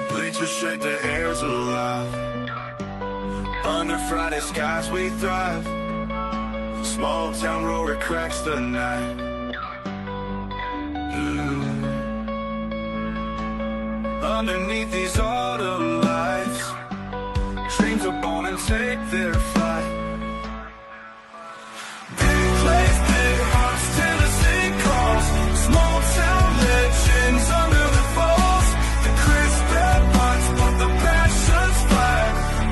Bleachers shake, the air's alive. Under Friday skies we thrive. Small town roar, it cracks the night. Underneath these autumn lights, dreams are born and take their flight. Big plays, big hearts, Tennessee calls. Small town legends under the falls. The crisp headlines, but the passions fly.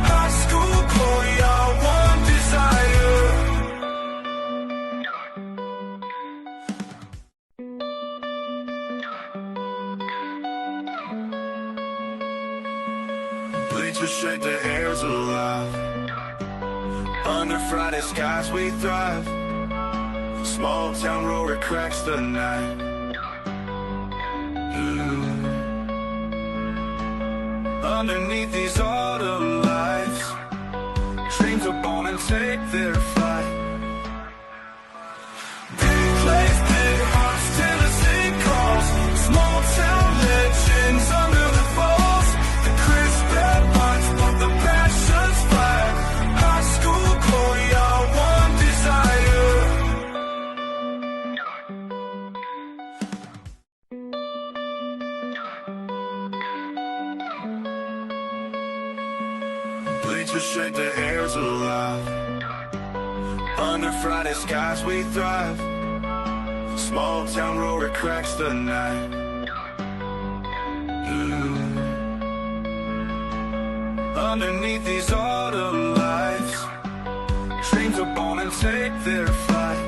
High school glory, our one desire. Bleachers shake, the air's alive. Under Friday skies we thrive. Small town roar, it cracks the night. Underneath these autumn lights, dreams are born and take their flight. Big plays, big hearts, Tennessee calls. Small town legends under the falls. The crisp headlines, but the passions fly. High school glory, our one desire. Bleachers shake, the air's alive. Under Friday skies we thrive. Small town roar, it cracks the night. Underneath these autumn lights, dreams are born and take their flight.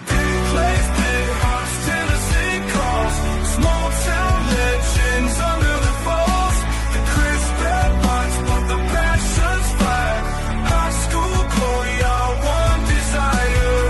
Big plays, big hearts, Tennessee calls. Small town legends under the falls. The crisp headlines, but the passions fly. High school glory, our one desire.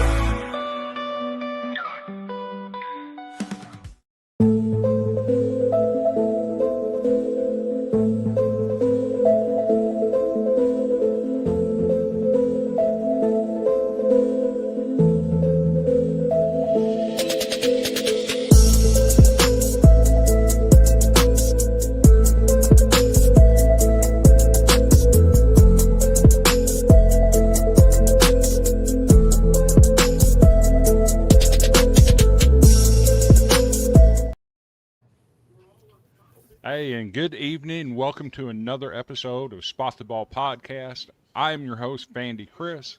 Hey, and good evening. Welcome to another episode of Spot the Ball Podcast. I am your host, Vandy Chris.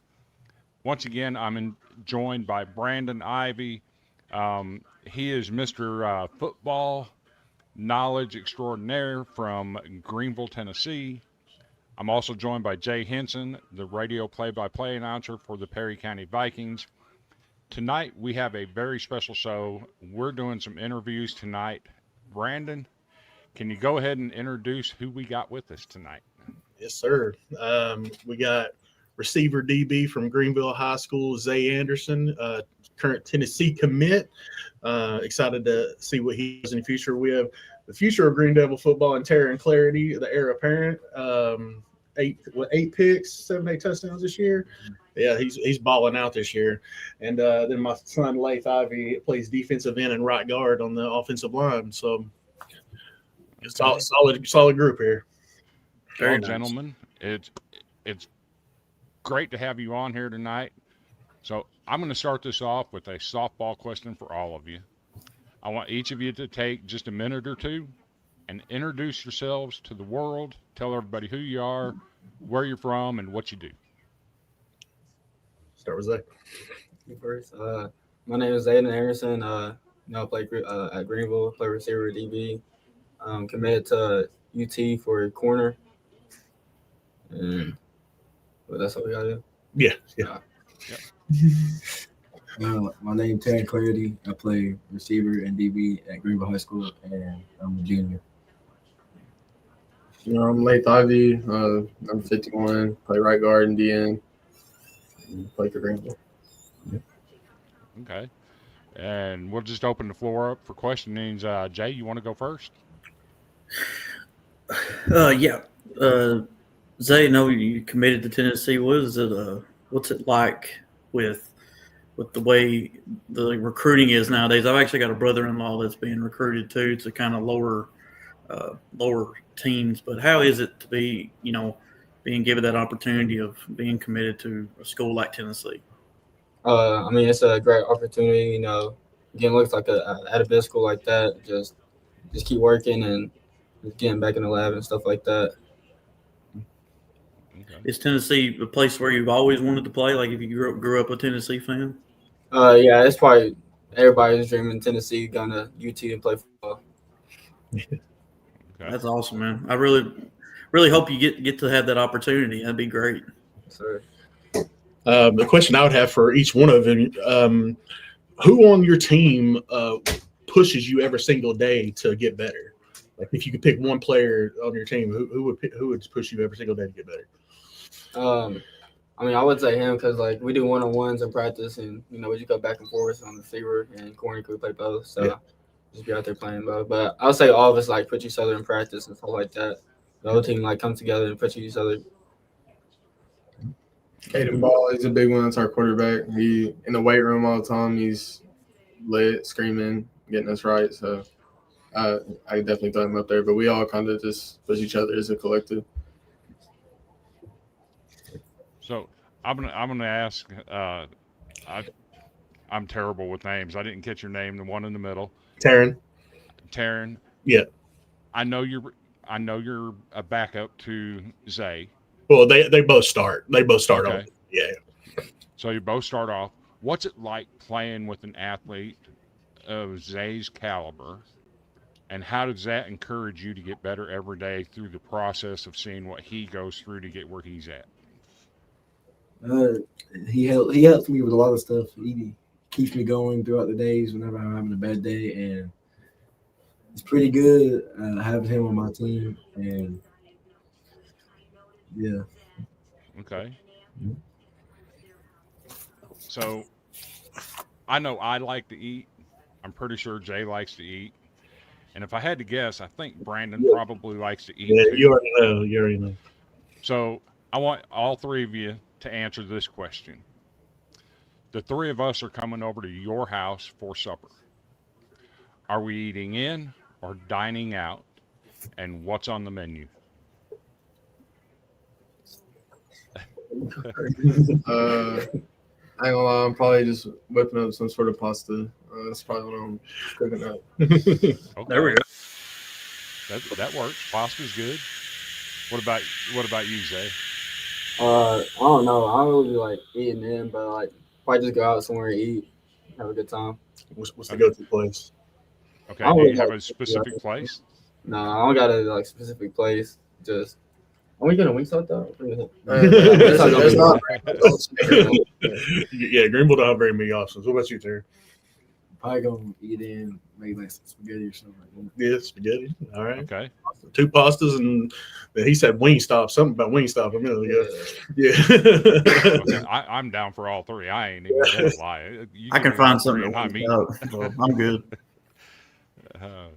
Once again, I'm joined by Brandon Ivey. He is Mr. Football Knowledge Extraordinaire from Greeneville, Tennessee. I'm also joined by Jay Henson, the radio play-by-play announcer for the Perry County Vikings. Tonight, we have a very special show. We're doing some interviews tonight. Brandon, can you go ahead and introduce who we got with us tonight? Yes, sir. We got receiver DB from Greeneville High School, Zay Anderson, current Tennessee commit. Excited to see what he does in the future. We have the future of Green Devil football and Terran Clarity, the heir apparent. 8 picks, 7 touchdowns this year. Yeah, he's balling out this year. And then my son Laith Ivey plays defensive end and right guard on the offensive line. So it's solid group here. Well, gentlemen, it's great to have you on here tonight. So I'm going to start this off with a softball question for all of you. I want each of you to take just a minute or two and introduce yourselves to the world. Tell everybody who you are, where you're from, and what you do. Start with Zay. First, my name is Zayden Anderson. I play at Greeneville, play receiver DB. Committed to UT for corner. And but that's all we gotta do. Yeah. My name is Terran Clarity. I play receiver and DB at Greeneville High School, and I'm a junior. I'm Laith Ivey. I'm 51. Play right guard and DN. Play for Greeneville. Okay. And we'll just open the floor up for questionings. Jay, you want to go first? Zay, I know you committed to Tennessee. What's it like with with the way the recruiting is nowadays. I've actually got a brother-in-law that's being recruited too to kind of lower teams. But how is it to be, being given that opportunity of being committed to a school like Tennessee? I mean, it's a great opportunity. Again, looks like at a big school like that. Just keep working and just getting back in the lab and stuff like that. Okay. Is Tennessee a place where you've always wanted to play? Like if you grew up a Tennessee fan? Yeah, it's probably everybody's dreaming Tennessee going to UT and play football. Okay. That's awesome, man. I really hope you get to have that opportunity. That'd be great. So, The question I would have for each one of them, who on your team pushes you every single day to get better? Like if you could pick one player on your team, who would push you every single day to get better? I mean, I would say him because like we do one-on-ones in practice, and we just go back and forth on the receiver and corner. We play both, so just be out there playing both. But I would say all of us like put each other in practice and stuff like that. The whole team like come together and put each other. Caden Ball is a big one. That's our quarterback. He in the weight room all the time. He's lit, screaming, getting us right. So I definitely throw him up there. But we all kind of just push each other as a collective. So I'm gonna ask. I'm terrible with names. I didn't catch your name. The one in the middle. Taryn. Yeah. I know you're a backup to Zay. Well, they both start. They both start Okay. off. Yeah. So you both start off. What's it like playing with an athlete of Zay's caliber? And how does that encourage you to get better every day through the process of seeing what he goes through to get where he's at? He helps me with a lot of stuff. He keeps me going throughout the days whenever I'm having a bad day, and it's pretty good having him on my team. And yeah. Okay. So I know I like to eat. I'm pretty sure Jay likes to eat. And if I had to guess, I think Brandon probably likes to eat Yeah, too. you already know. So I want all three of you to answer this question. The three of us are coming over to your house for supper. Are we eating in or dining out? And what's on the menu? I ain't gonna lie, I'm probably just whipping up some sort of pasta. That's probably what I'm cooking up. Okay. There we go. That works. Pasta's good. What about you, Zay? I don't know. I don't really like eating in, but like probably just go out somewhere and eat, have a good time. What's the go-to place? Okay. I Do would you have like a specific place? No, I don't got a like specific place. Just are we gonna Wingstop though? There's not. Yeah, Greenville don't have very many options. What about you, Terry? Probably gonna eat in maybe like some spaghetti or something like that. Yeah, spaghetti. All right. Okay. 2 pastas, and he said Wingstop. Something about Wingstop a minute ago. Yeah. Okay. I'm down for all three. I ain't even gonna lie. You I give can me find all three something and to I'm work eating. out. Well, I'm good. All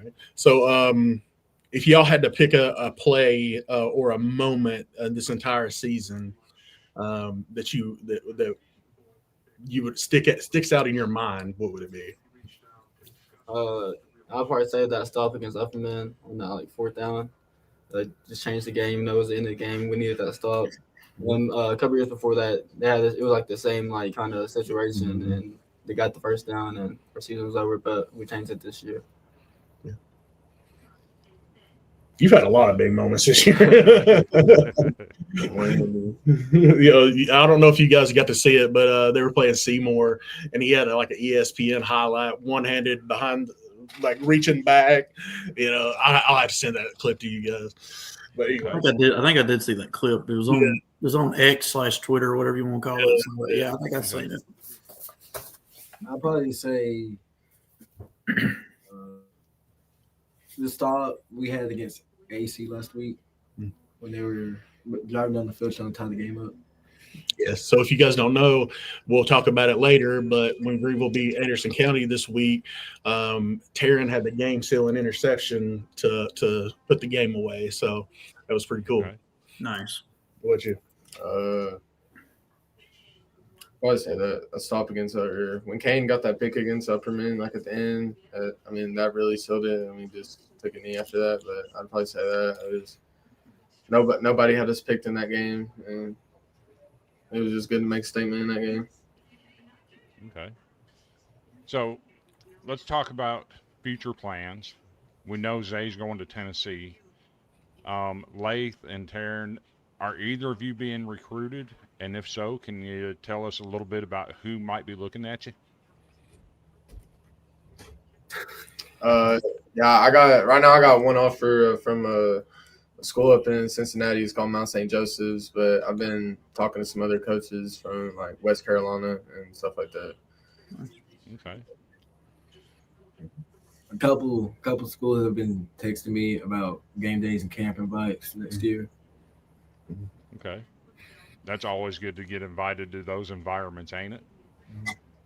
right. So, if y'all had to pick a play or a moment this entire season that you would sticks out in your mind, what would it be? I'll probably say that stop against Upperman on that like 4th down. Like just changed the game. It was the end of the game. We needed that stop. When a couple years before that, it was like the same like kind of situation, and they got the 1st down, and our season was over. But we changed it this year. You've had a lot of big moments this year. I don't know if you guys got to see it, but they were playing Seymour, and he had like an ESPN highlight, one-handed behind, like reaching back. I'll have to send that clip to you guys. But anyway. I think I did see that clip. It was on X/Twitter or whatever you want to call it. So, yeah, I think I've seen it. I'll probably say the stop we had against AC last week when they were driving down the field trying to tie the game up. Yes. So if you guys don't know, we'll talk about it later. But when Greeneville beat Anderson County this week, Taryn had the game-sealing interception to put the game away. So that was pretty cool. Right. Nice. What you? I'd say that a stop against when Kane got that pick against Upperman, like at the end, I mean, that really sealed it. And we just took a knee after that. But I'd probably say that it was nobody had us picked in that game, and it was just good to make a statement in that game. Okay. So let's talk about future plans. We know Zay's going to Tennessee. Laith and Taryn, are either of you being recruited? And if so, can you tell us a little bit about who might be looking at you? Yeah, I got one offer from a school up in Cincinnati. It's called Mount St. Joseph's, but I've been talking to some other coaches from like West Carolina and stuff like that. Okay. A couple schools have been texting me about game days and camp invites next year. Okay. That's always good to get invited to those environments, ain't it?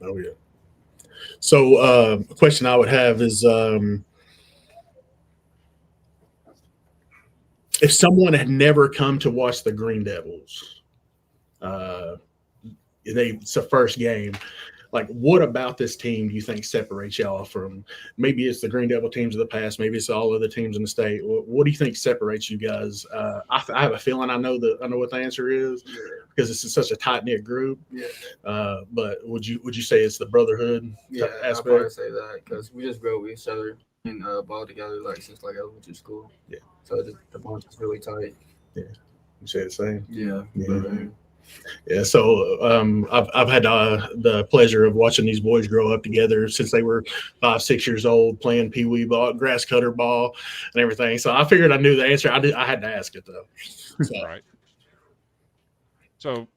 Oh yeah. So a question I would have is if someone had never come to watch the Green Devils, it's a first game. Like, what about this team do you think separates y'all from? Maybe it's the Green Devil teams of the past. Maybe it's all other teams in the state. What do you think separates you guys? I have a feeling I know what the answer is because it's such a tight knit group. Yeah. But would you say it's the brotherhood Yeah, I'd aspect? probably say that because we just grew up with each other and ball together since elementary school. Yeah. So the bond is really tight. Yeah. You say the same. Yeah. Yeah, so I've had the pleasure of watching these boys grow up together since they were 5-6 years old, playing pee wee ball, grass cutter ball, and everything. So I figured I knew the answer. I had to ask it though. So. Right. So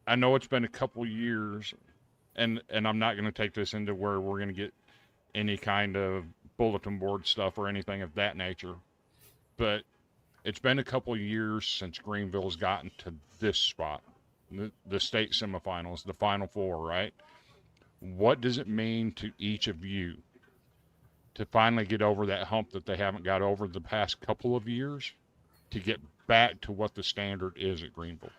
I know it's been a couple years, and I'm not going to take this into where we're going to get any kind of bulletin board stuff or anything of that nature, but it's been a couple years since Greeneville's gotten to this spot, the state semifinals, the Final Four, right? What does it mean to each of you to finally get over that hump that they haven't got over the past couple of years to get back to what the standard is at Greeneville?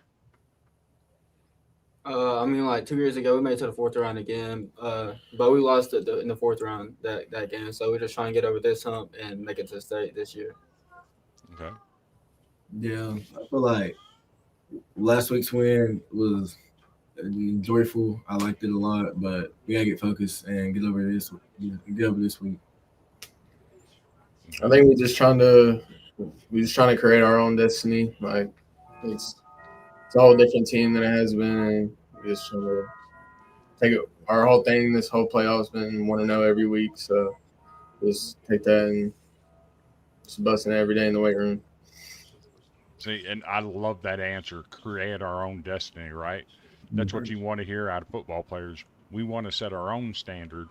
I mean, like 2 years ago, we made it to the fourth round again, but we lost it in the fourth round that game. So we're just trying to get over this hump and make it to state this year. Okay. Yeah, I feel like last week's win was joyful. I liked it a lot, but we gotta get focused and get over this week. I think we're just trying to create our own destiny. Like it's a whole different team than it has been. And we're just trying to take it. Our whole thing, this whole playoff's been want to know every week. So just take that and just busting it every day in the weight room. See, and I love that answer, create our own destiny, right? That's what you want to hear out of football players. We want to set our own standard,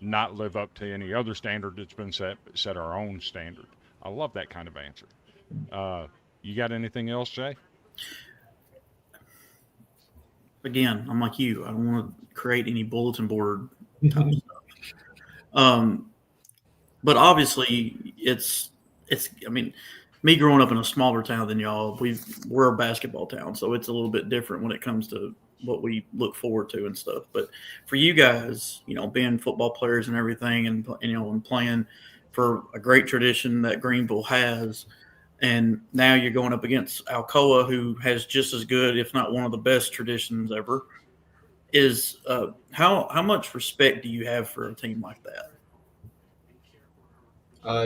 not live up to any other standard that's been set our own standard. I love that kind of answer. You got anything else, Jay? Again, I'm like you. I don't want to create any bulletin board type stuff. But obviously, it's. I mean, me growing up in a smaller town than y'all, we're a basketball town, so it's a little bit different when it comes to what we look forward to and stuff. But for you guys, being football players and everything, and playing for a great tradition that Greeneville has, and now you're going up against Alcoa, who has just as good, if not one of the best traditions ever. Is how much respect do you have for a team like that?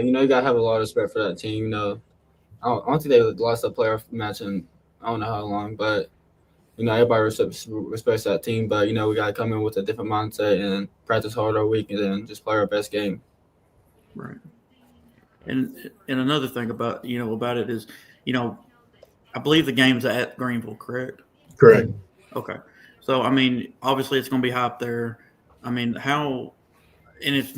You gotta have a lot of respect for that team. I don't think they lost a playoff match in I don't know how long, but everybody respects that team. But we gotta come in with a different mindset and practice hard all week, and then just play our best game. Right. And another thing about it is, I believe the game's at Greeneville, correct? Correct. Okay. So I mean, obviously it's going to be high up there. I mean, it's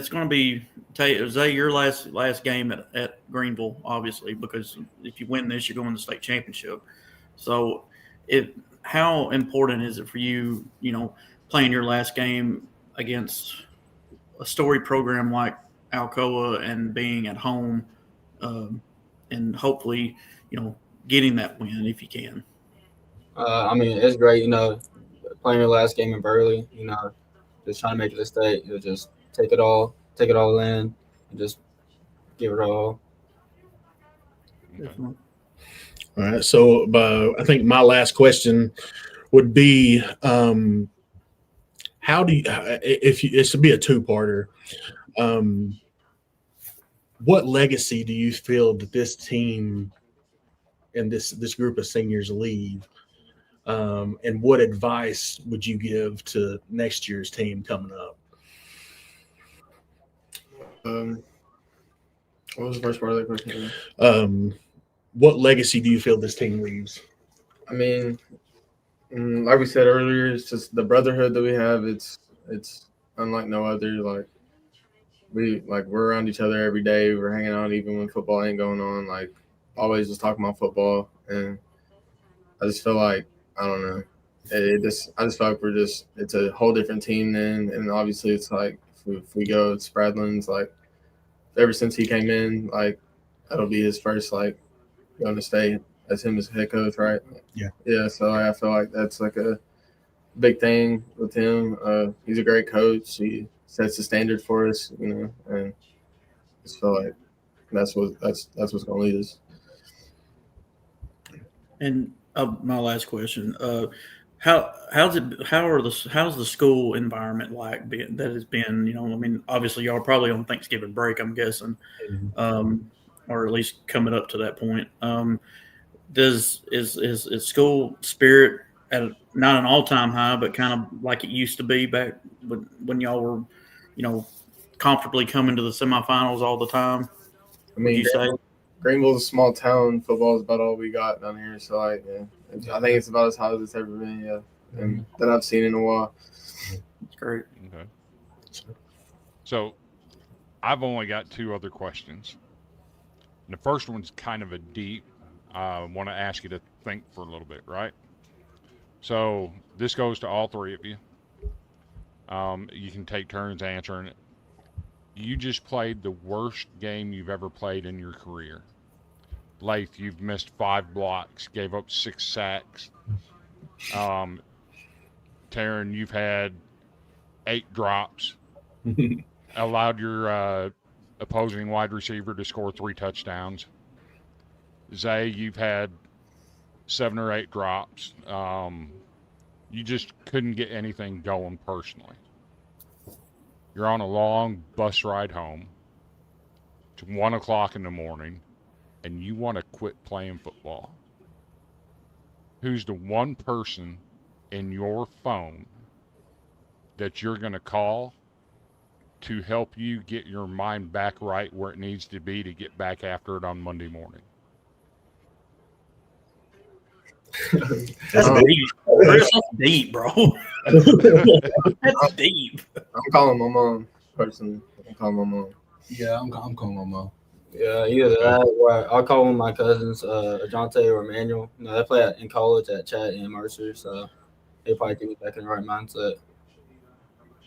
going to be Zay, your last game at Greeneville, obviously, because if you win this, you're going to the state championship. So how important is it for you, playing your last game against a storied program like Alcoa and being at home, and hopefully, getting that win if you can? I mean, it's great. playing your last game in Burley, just trying to make it a state. Just take it all in, and just give it all. Definitely. All right. So I think my last question would be, how do you, if you, it should be a two-parter, what legacy do you feel that this team and this group of seniors leave? And what advice would you give to next year's team coming up? What was the first part of that question? What legacy do you feel this team leaves? I mean, like we said earlier, it's just the brotherhood that we have. It's unlike no other. Like we're around each other every day. We're hanging out even when football ain't going on. Like always just talking about football, and I just feel like I don't know. I just feel like it's a whole different team then, and obviously it's like if we go Spradlin's like ever since he came in, like that'll be his first like going to stay as him as head coach, right? Yeah. So I feel like that's like a big thing with him. He's a great coach. He sets the standard for us, and I just feel like that's what's going to lead us. And my last question: how's the school environment like? That has been, obviously y'all are probably on Thanksgiving break, I'm guessing, or at least coming up to that point. Is school spirit at not an all-time high, but kind of like it used to be back when y'all were, comfortably coming to the semifinals all the time? I mean, you say Greeneville's a small town. Football is about all we got down here. So, I think it's about as high as it's ever been, and that I've seen in a while. That's great. Okay. So, I've only got two other questions. And the first one's kind of a deep. I want to ask you to think for a little bit, right? So, this goes to all three of you. You can take turns answering it. You just played the worst game you've ever played in your career. Laith, you've missed 5 blocks, gave up 6 sacks. Taryn, you've had 8 drops, allowed your opposing wide receiver to score 3 touchdowns. Zay, you've had 7 or 8 drops. You just couldn't get anything going personally. You're on a long bus ride home. It's 1 o'clock in the morning, and you want to quit playing football. Who's the one person in your phone that you're going to call to help you get your mind back right where it needs to be to get back after it on Monday morning? That's deep. Chris, that's deep, bro. That's deep. I'm calling my mom personally. I'm calling my mom. Yeah, I'm calling my mom. Yeah, either that or I'll call one of my cousins, Ajante or Emmanuel. They play in college at Chat and Mercer, so they probably get me back in the right mindset.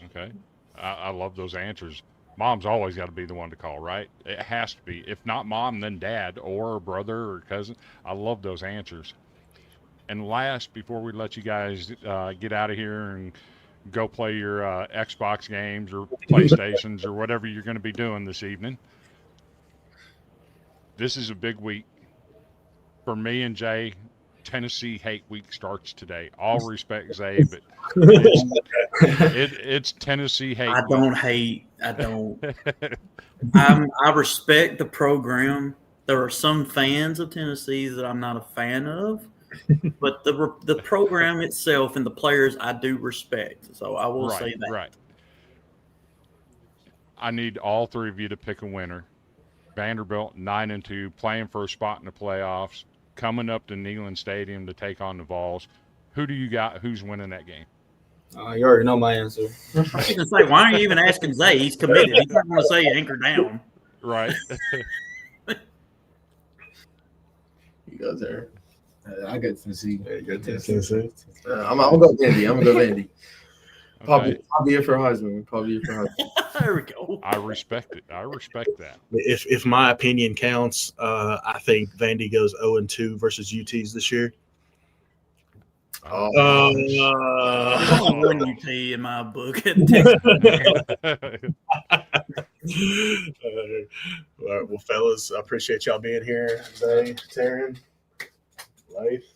Okay. I love those answers. Mom's always got to be the one to call, right? It has to be. If not mom, then dad or brother or cousin. I love those answers. And last, before we let you guys get out of here and go play your Xbox games or PlayStations or whatever you're going to be doing this evening, this is a big week. For me and Jay, Tennessee Hate Week starts today. All respect, Zay, but it's Tennessee Hate Week. I don't hate. I don't. I respect the program. There are some fans of Tennessee that I'm not a fan of. But the program itself and the players I do respect. So I will say that. Right. I need all three of you to pick a winner. Vanderbilt 9-2, playing for a spot in the playoffs, coming up to Neyland Stadium to take on the Vols. Who do you got? Who's winning that game? You already know my answer. I was going to say, why aren't you even asking Zay? He's committed. He's not going to say anchor down. Right. You go there. I got Tennessee. Yeah, you got Tennessee. I'm gonna go Vandy. Okay. Probably here for Heisman. There we go. I respect it. I respect that. If my opinion counts, I think Vandy goes 0-2 versus UTs this year. Oh, There's only one UT in my book. all right, well, fellas, I appreciate y'all being here today. Taryn, Laith,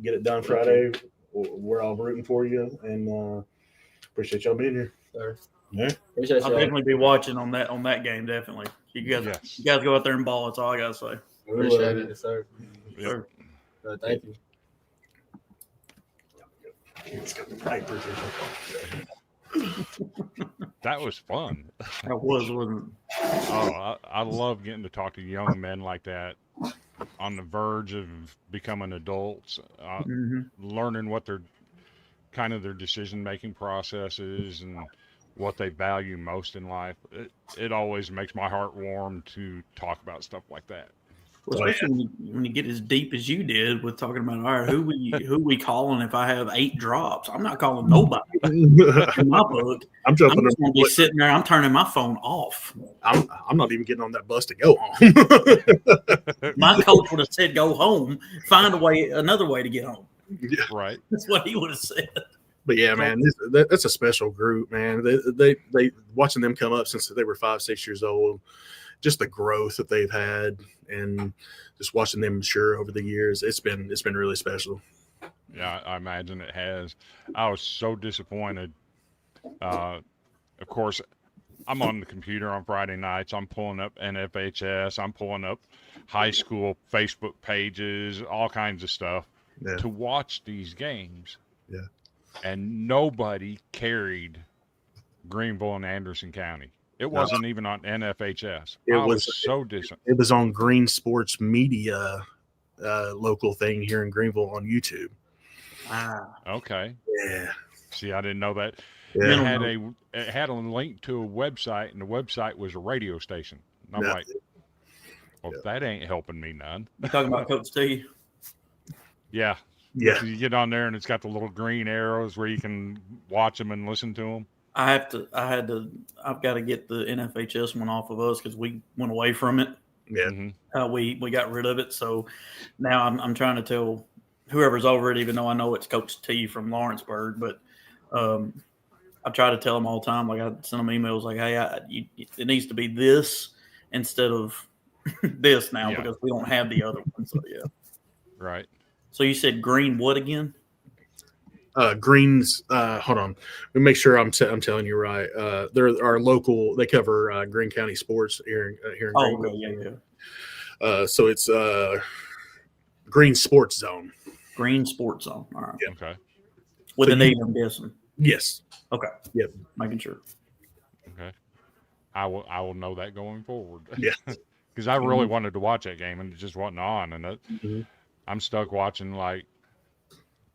get it done Friday. We're all rooting for you, and appreciate y'all being here. Sir. Yeah. Appreciate I'll y'all. definitely be watching on that game. Definitely, you guys go out there and ball. That's all I gotta say. Appreciate it, sir. Yep. Thank you. That was fun. That wasn't. Oh, I love getting to talk to young men like that on the verge of becoming adults, learning what their decision-making process is and what they value most in life. It always makes my heart warm to talk about stuff like that. Well, especially when you get as deep as you did with talking about, all right, who we calling if I have 8 drops? I'm not calling nobody in my book. I'm jumping. I'm just gonna be sitting there. I'm turning my phone off. I'm not even getting on that bus to go home. My coach would have said, "Go home. Find another way to get home." Yeah. Right. That's what he would have said. But yeah, man, that's a special group, man. They watching them come up since they were 5-6 years old, just the growth that they've had, and just watching them mature over the years. It's been really special. Yeah, I imagine it has. I was so disappointed. Of course, I'm on the computer on Friday nights. I'm pulling up NFHS. I'm pulling up high school Facebook pages, all kinds of stuff to watch these games. Yeah. And nobody carried Greeneville and Anderson County. It wasn't even on NFHS. I was so disappointed. It was on Green Sports Media, local thing here in Greeneville on YouTube. Wow. Okay. Yeah. See, I didn't know that. Yeah. It had a link to a website, and the website was a radio station. And I'm like, well, that ain't helping me none. You talking about Coach T? Yeah. Yeah. So you get on there, and it's got the little green arrows where you can watch them and listen to them. I've got to get the NFHS one off of us because we went away from it. Yeah. Mm-hmm. We got rid of it. So now I'm trying to tell whoever's over it, even though I know it's Coach T from Lawrenceburg, but I try to tell them all the time. Like I send them emails like, hey, it needs to be this instead of this now because we don't have the other one. So yeah. Right. So you said Green what again? Greens. Hold on. Let me make sure I'm telling you right. They're our local. They cover Greene County sports here in Greenville. Okay, yeah. So it's Green Sports Zone. Green Sports Zone. All right. Yeah. Okay. With an E, I'm guessing. Yes. Okay. Yep. Making sure. Okay. I will know that going forward. Yeah. Because I really wanted to watch that game and it just wasn't on, and I'm stuck watching like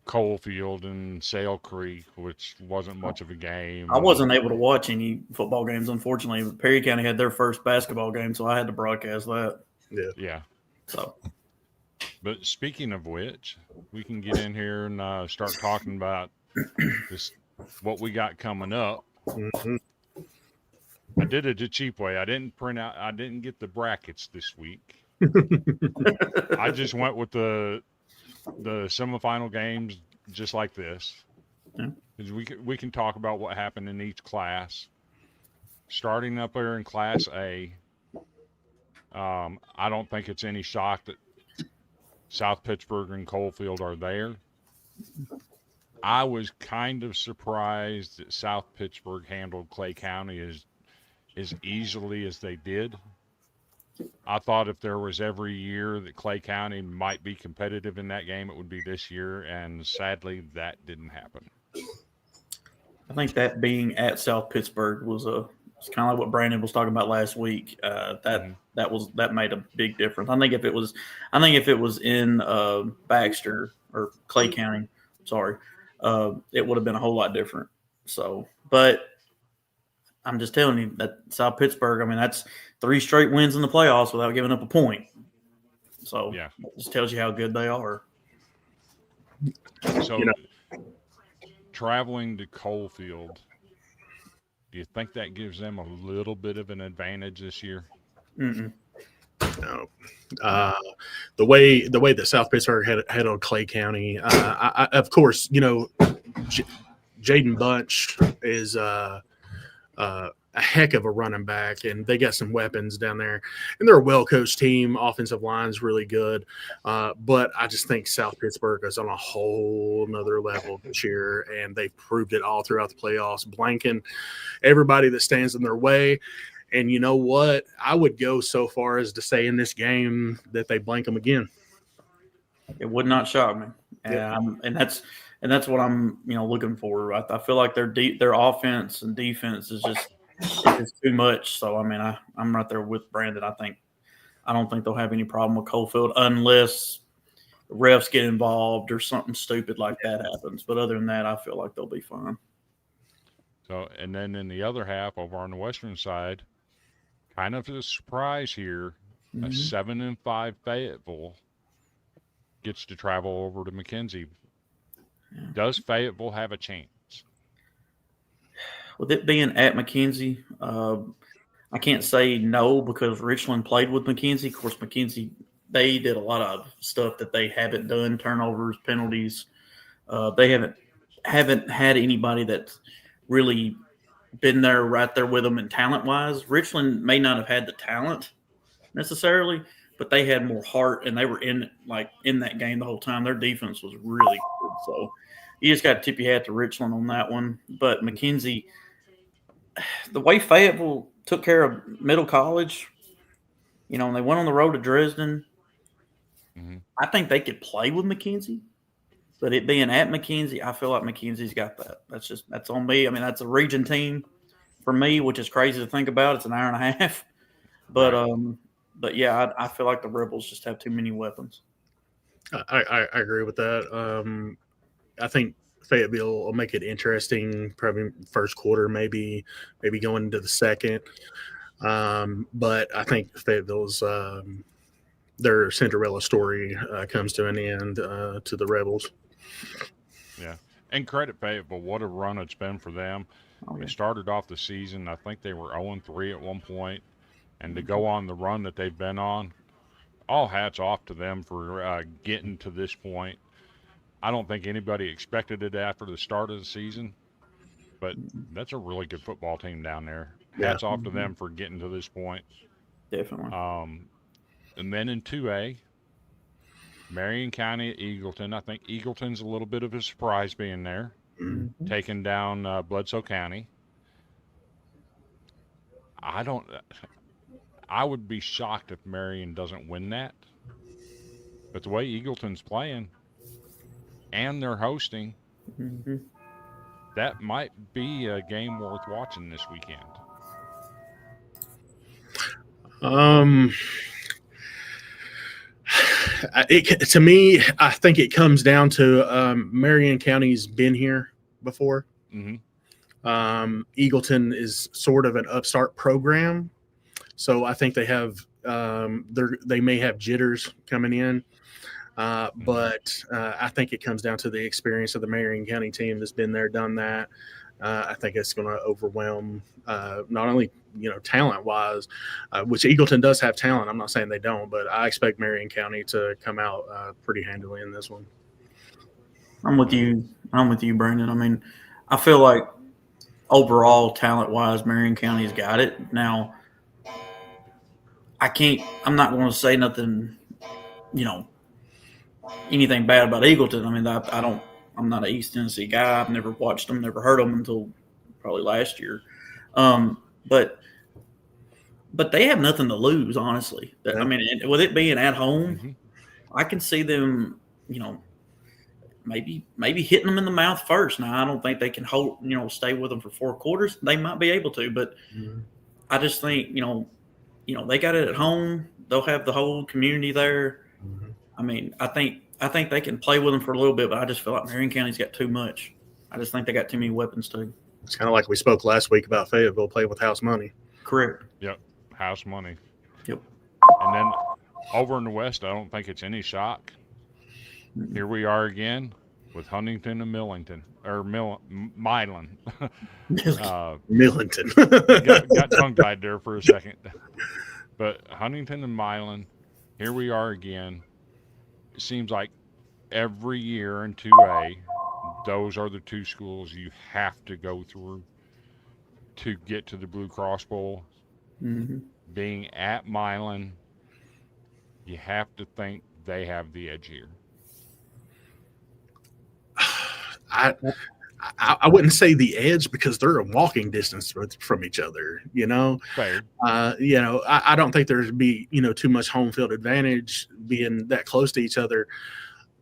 Coalfield and Sale Creek, which wasn't much of a game. I wasn't able to watch any football games, unfortunately. But Perry County had their first basketball game, so I had to broadcast that. Yeah. So, but speaking of which, we can get in here and start talking about what we got coming up. Mm-hmm. I did it the cheap way. I didn't get the brackets this week. I just went with the semifinal games just like this. Yeah. We can talk about what happened in each class. Starting up there in Class A, I don't think it's any shock that South Pittsburgh and Coalfield are there. I was kind of surprised that South Pittsburgh handled Clay County as easily as they did. I thought if there was every year that Clay County might be competitive in that game, it would be this year, and sadly, that didn't happen. I think that being at South Pittsburgh was kind of like what Brandon was talking about last week. That made a big difference. I think if it was in Baxter or Clay County, it would have been a whole lot different. So, but I'm just telling you that South Pittsburgh, I mean, that's 3 straight wins in the playoffs without giving up a point. So it just tells you how good they are. So traveling to Coalfield, do you think that gives them a little bit of an advantage this year? No. the way that South Pittsburgh had on Clay County, of course, Jaden Bunch is a heck of a running back, and they got some weapons down there. And they're a well-coached team. Offensive line's really good. But I just think South Pittsburgh is on a whole nother level this year, and they've proved it all throughout the playoffs, blanking everybody that stands in their way. And you know what? I would go so far as to say in this game that they blank them again. It would not shock me. Yep. And that's what I'm looking for. I feel like their offense and defense is just too much. So I mean, I'm right there with Brandon. I don't think they'll have any problem with Coalfield unless refs get involved or something stupid like that happens. But other than that, I feel like they'll be fine. So, and then in the other half over on the western side, kind of a surprise here, a 7-5 Fayetteville gets to travel over to McKenzie. Yeah. Does Fayetteville have a chance? With it being at McKenzie, I can't say no because Richland played with McKenzie. Of course, McKenzie, they did a lot of stuff that they haven't done, turnovers, penalties. They haven't had anybody that's really been there right there with them and talent-wise. Richland may not have had the talent necessarily, but they had more heart, and they were in that game the whole time. Their defense was really good. So you just got to tip your hat to Richland on that one. But McKenzie, the way Fayetteville took care of Middle College, and they went on the road to Dresden, I think they could play with McKenzie. But it being at McKenzie, I feel like McKenzie's got that. That's on me. I mean, that's a region team for me, which is crazy to think about. It's an hour and a half. But yeah, I feel like the Rebels just have too many weapons. I agree with that. I think Fayetteville will make it interesting, probably first quarter, maybe going into the second. But I think Fayetteville's their Cinderella story comes to an end to the Rebels. Yeah, and credit Fayetteville. What a run it's been for them. They started off the season, I think they were 0-3 at one point, and to go on the run that they've been on, all hats off to them for getting to this point. I don't think anybody expected it after the start of the season, but that's a really good football team down there. Hats off to them for getting to this point. Definitely. And then in 2A, Marion County at Eagleton. I think Eagleton's a little bit of a surprise being there, taking down Bledsoe County. I would be shocked if Marion doesn't win that. But the way Eagleton's playing, and they're hosting, that might be a game worth watching this weekend. To me, I think it comes down to Marion County's been here before. Eagleton is sort of an upstart program, so I think they have they may have jitters coming in. But I think it comes down to the experience of the Marion County team that's been there, done that. I think it's going to overwhelm not only talent-wise, which Eagleton does have talent. I'm not saying they don't, but I expect Marion County to come out pretty handily in this one. I'm with you, Brandon. I mean, I feel like overall, talent-wise, Marion County's got it. Now, I'm not going to say nothing, anything bad about Eagleton. I mean, I'm not an East Tennessee guy. I've never watched them, never heard of them until probably last year. But they have nothing to lose, honestly. I mean, with it being at home, I can see them, maybe hitting them in the mouth first. Now, I don't think they can stay with them for 4 quarters. They might be able to, but I just think, they got it at home. They'll have the whole community there. I mean, I think they can play with them for a little bit, but I just feel like Marion County's got too much. I just think they got too many weapons too. It's kind of like we spoke last week about Fayetteville playing with house money. Correct. Yep, house money. Yep. And then over in the West, I don't think it's any shock. Here we are again with Huntington and Millington, or Milan. Millington. got tongue-tied there for a second. But Huntington and Milan, here we are again. it seems like every year in 2A, those are the two schools you have to go through to get to the Blue Cross Bowl. Mm-hmm. Being at Milan, you have to think they have the edge here. I wouldn't say the edge because they're a walking distance from each other. Fair. I don't think there'd be too much home field advantage being that close to each other.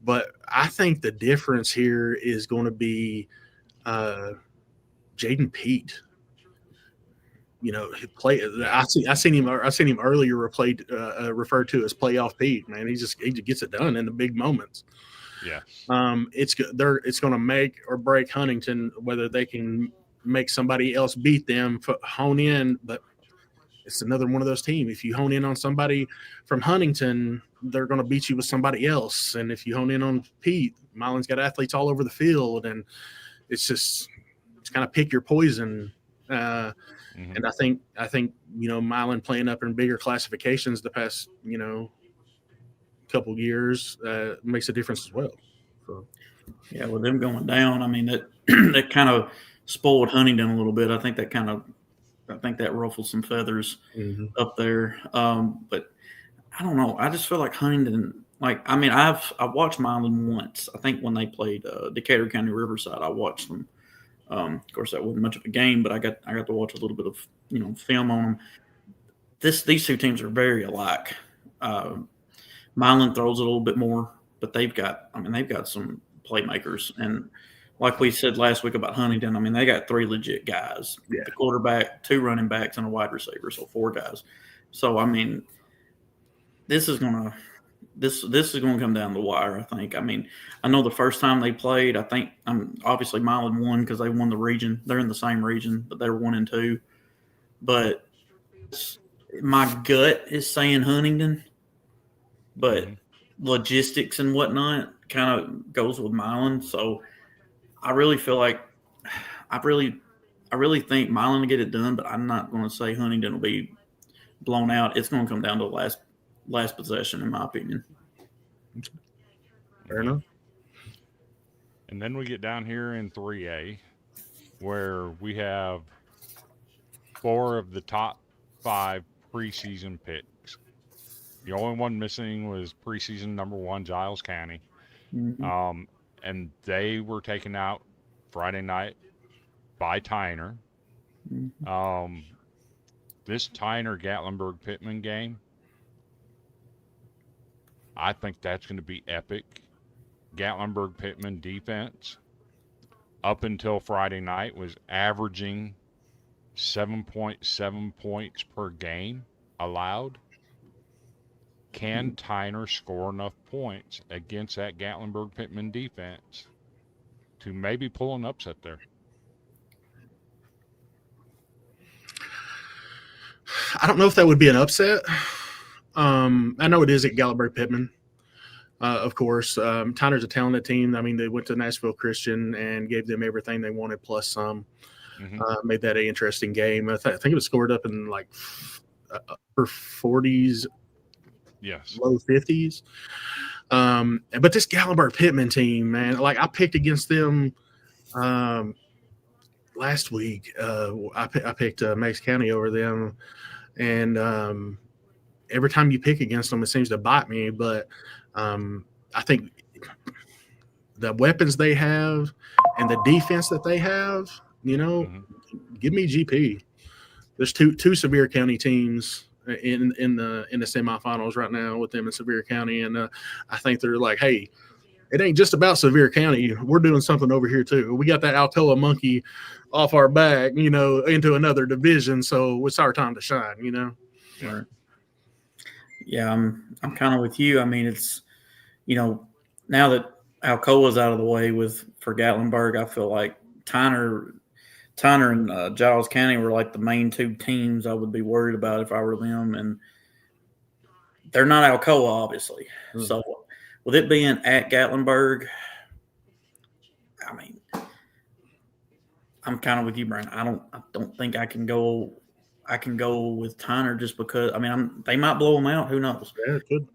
But I think the difference here is going to be Jaden Pete. I seen him earlier referred to as playoff Pete. Man, he just gets it done in the big moments. Yes. It's going to make or break Huntington whether they can make somebody else beat them, hone in. But it's another one of those teams. If you hone in on somebody from Huntington, they're going to beat you with somebody else. And if you hone in on Pete, Milan's got athletes all over the field, and it's kind of pick your poison. And I think Milan playing up in bigger classifications the past couple years makes a difference as well. So. Yeah, with them going down, I mean that kind of spoiled Huntington a little bit. I think that ruffled some feathers up there. But I don't know. I just feel like Huntington. I've watched Milan once. I think when they played Decatur County Riverside, I watched them. Of course, that wasn't much of a game, but I got to watch a little bit of film on them. These two teams are very alike. Milan throws a little bit more, but they've got some playmakers. And like we said last week about Huntington, I mean, they got 3 legit guys: the quarterback, 2 running backs, and a wide receiver, so 4 guys. So I mean, this is gonna come down the wire, I think. I mean, I know the first time they played, I think obviously Milan won because they won the region. They're in the same region, but they're 1-2. But my gut is saying Huntington, but logistics and whatnot kind of goes with Milan. So I really feel like I really think Milan will get it done, but I'm not going to say Huntington will be blown out. It's going to come down to the last possession, in my opinion. Fair enough. And then we get down here in 3A, where we have 4 of the top 5 preseason picks. The only one missing was preseason number 1, Giles County. Mm-hmm. And they were taken out Friday night by Tyner. Mm-hmm. This Tyner-Gatlinburg-Pittman game, I think that's going to be epic. Gatlinburg-Pittman defense, up until Friday night, was averaging 7.7 points per game allowed. Can Tyner score enough points against that Gatlinburg-Pittman defense to maybe pull an upset there? I don't know if that would be an upset. I know it is at Gatlinburg-Pittman. Of course, Tyner's a talented team. I mean, they went to Nashville Christian and gave them everything they wanted plus some. Made that an interesting game. I think it was scored up in like upper 40s, low 50s. But this Gatlinburg-Pittman team, man, like I picked against them last week. I picked Meigs County over them, and every time you pick against them, it seems to bite me. But I think the weapons they have and the defense that they have, give me GP. There's two Sevier County teams in the semifinals right now with them in Sevier County, and I think they're like, hey, it ain't just about Sevier County. We're doing something over here too. We got that Alcoa monkey off our back, into another division, so it's our time to shine. Right. Yeah, I'm kind of with you. I mean, it's now that Alcoa's out of the way for Gatlinburg, I feel like Tyner and Giles County were like the main 2 teams I would be worried about if I were them, and they're not Alcoa, obviously. So with it being at Gatlinburg, I mean, I'm kind of with you, Brian. I don't think I can go with Tyner just because. I mean, they might blow them out. Who knows? Yeah, it could.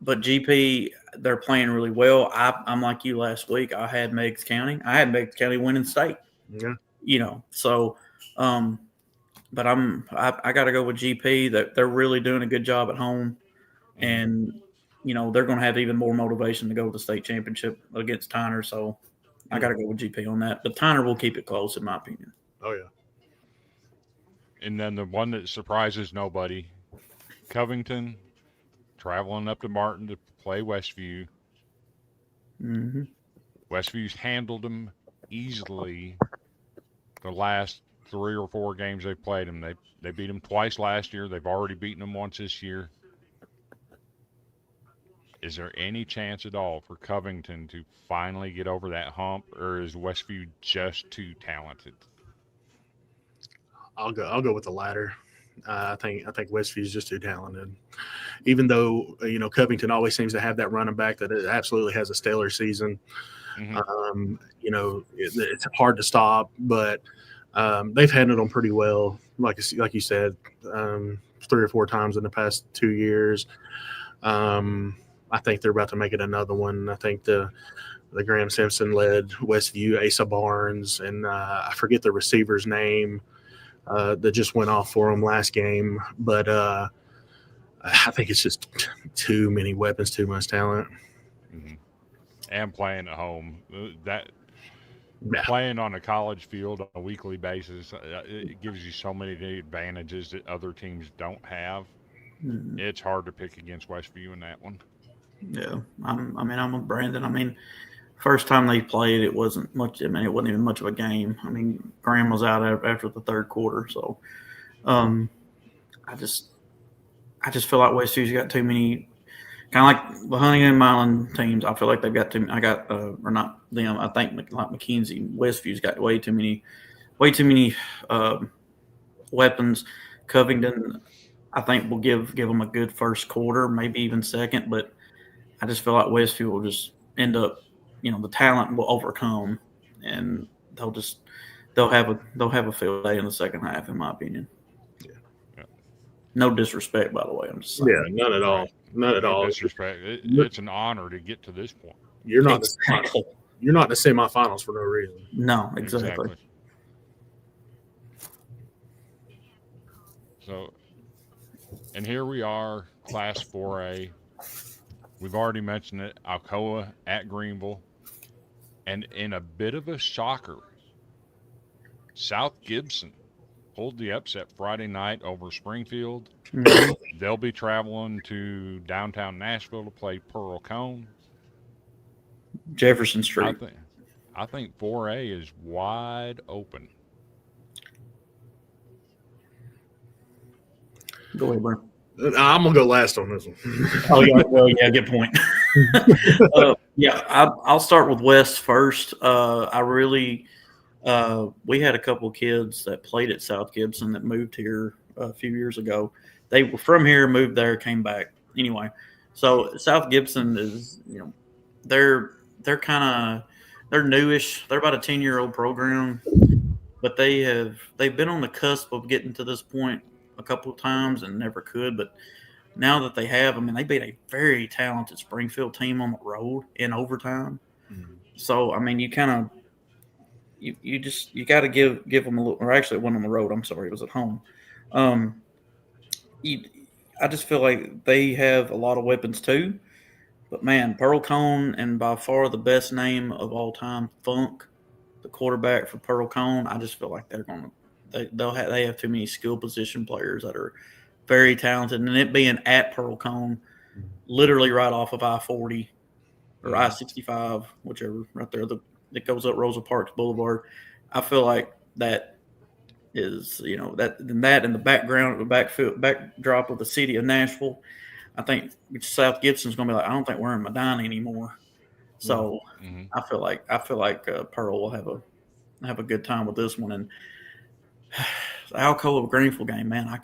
But GP, they're playing really well. I'm like you last week. I had Meigs County. I had Meigs County winning state. Yeah. So, but I got to go with GP. That they're really doing a good job at home, and they're going to have even more motivation to go to the state championship against Tyner. So, I got to go with GP on that. But Tyner will keep it close, in my opinion. Oh yeah. And then the one that surprises nobody, Covington, traveling up to Martin to play Westview. Mm-hmm. Westview's handled them easily the last 3 or 4 games they've played them. They beat them twice last year. They've already beaten them once this year. Is there any chance at all for Covington to finally get over that hump, or is Westview just too talented? I'll go with the latter. I think Westview is just too talented. Even though Covington always seems to have that running back that absolutely has a stellar season. Mm-hmm. It's hard to stop, but they've handled them pretty well. Like you said, 3 or 4 times in the past 2 years. I think they're about to make it another one. I think the Graham Simpson led Westview, Asa Barnes, and I forget the receiver's name. That just went off for them last game, but I think it's just too many weapons, too much talent. Mm-hmm. And playing at home, playing on a college field on a weekly basis, it gives you so many advantages that other teams don't have. Mm-hmm. It's hard to pick against Westview in that one. Yeah, I'm with Brandon. First time they played, it wasn't much. It wasn't even much of a game. Graham was out after the third quarter, so I just feel like Westview's got too many, kind of like the Huntington and Milan teams. I feel like they've got too. Or not them. I think like McKenzie, Wesview's got way too many weapons. Covington, I think, will give them a good first quarter, maybe even second, but I just feel like Westview will just end up. The talent will overcome, and they'll have a field day in the second half, in my opinion. Yeah. No disrespect, by the way. I'm just saying. Yeah, none at all. None at all. Disrespect. It's an honor to get to this point. You're not in the semifinals for no reason. No, exactly. So, and here we are, Class 4A. We've already mentioned it, Alcoa at Greeneville. And in a bit of a shocker, South Gibson pulled the upset Friday night over Springfield. Mm-hmm. They'll be traveling to downtown Nashville to play Pearl Cone. Jefferson Street. I think 4A is wide open. Go ahead, Brian. I'm gonna go last on this one. Oh yeah, well yeah, good point. I'll start with West first. We had a couple of kids that played at South Gibson that moved here a few years ago. They were from here, moved there, came back. Anyway, so South Gibson is, they're newish. They're about a 10-year-old program, but they've been on the cusp of getting to this point a couple of times and never could, but now that they have, they beat a very talented Springfield team on the road in overtime. Mm-hmm. So you kind of you got to give them a little, or actually it wasn't on the road. I'm sorry, it was at home. I just feel like they have a lot of weapons too, but man, Pearl Cone, and by far the best name of all time, Funk, the quarterback for Pearl Cone. I just feel like they have too many skill position players that are very talented, and it being at Pearl Cone, literally right off of I-40 or I-65, whichever, right there that goes up Rosa Parks Boulevard. I feel like that is, that in the background, the backdrop of the city of Nashville. I think South Gibson's going to be like, I don't think we're in Medina anymore. So I feel like Pearl will have a good time with this one. And the Alcoa Greeneville game, man, I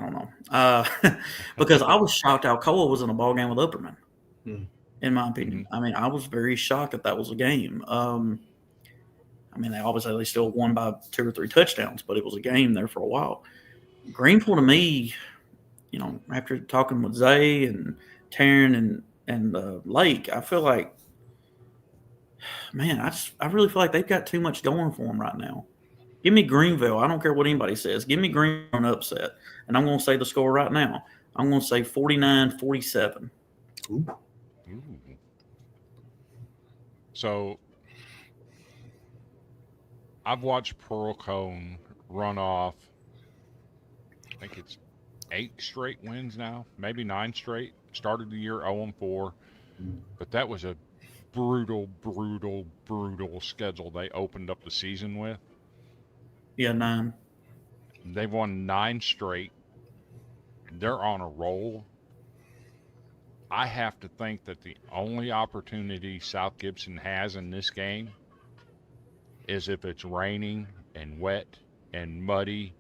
don't know. Because I was shocked Alcoa was in a ball game with Upperman, in my opinion. I was very shocked that was a game. They obviously still won by 2 or 3 touchdowns, but it was a game there for a while. Greeneville, to me, after talking with Zay and Taryn and Lake, I feel like, man, I really feel like they've got too much going for them right now. Give me Greeneville. I don't care what anybody says. Give me Greeneville an upset. And I'm going to say the score right now. I'm going to say 49-47. Ooh. So I've watched Pearl Cone run off, I think it's 8 straight wins now, maybe 9 straight. Started the year 0-4, but that was a brutal schedule they opened up the season with. Yeah, 9. They've won 9 straight. They're on a roll. I have to think that the only opportunity South Gibson has in this game is if it's raining and wet and muddy,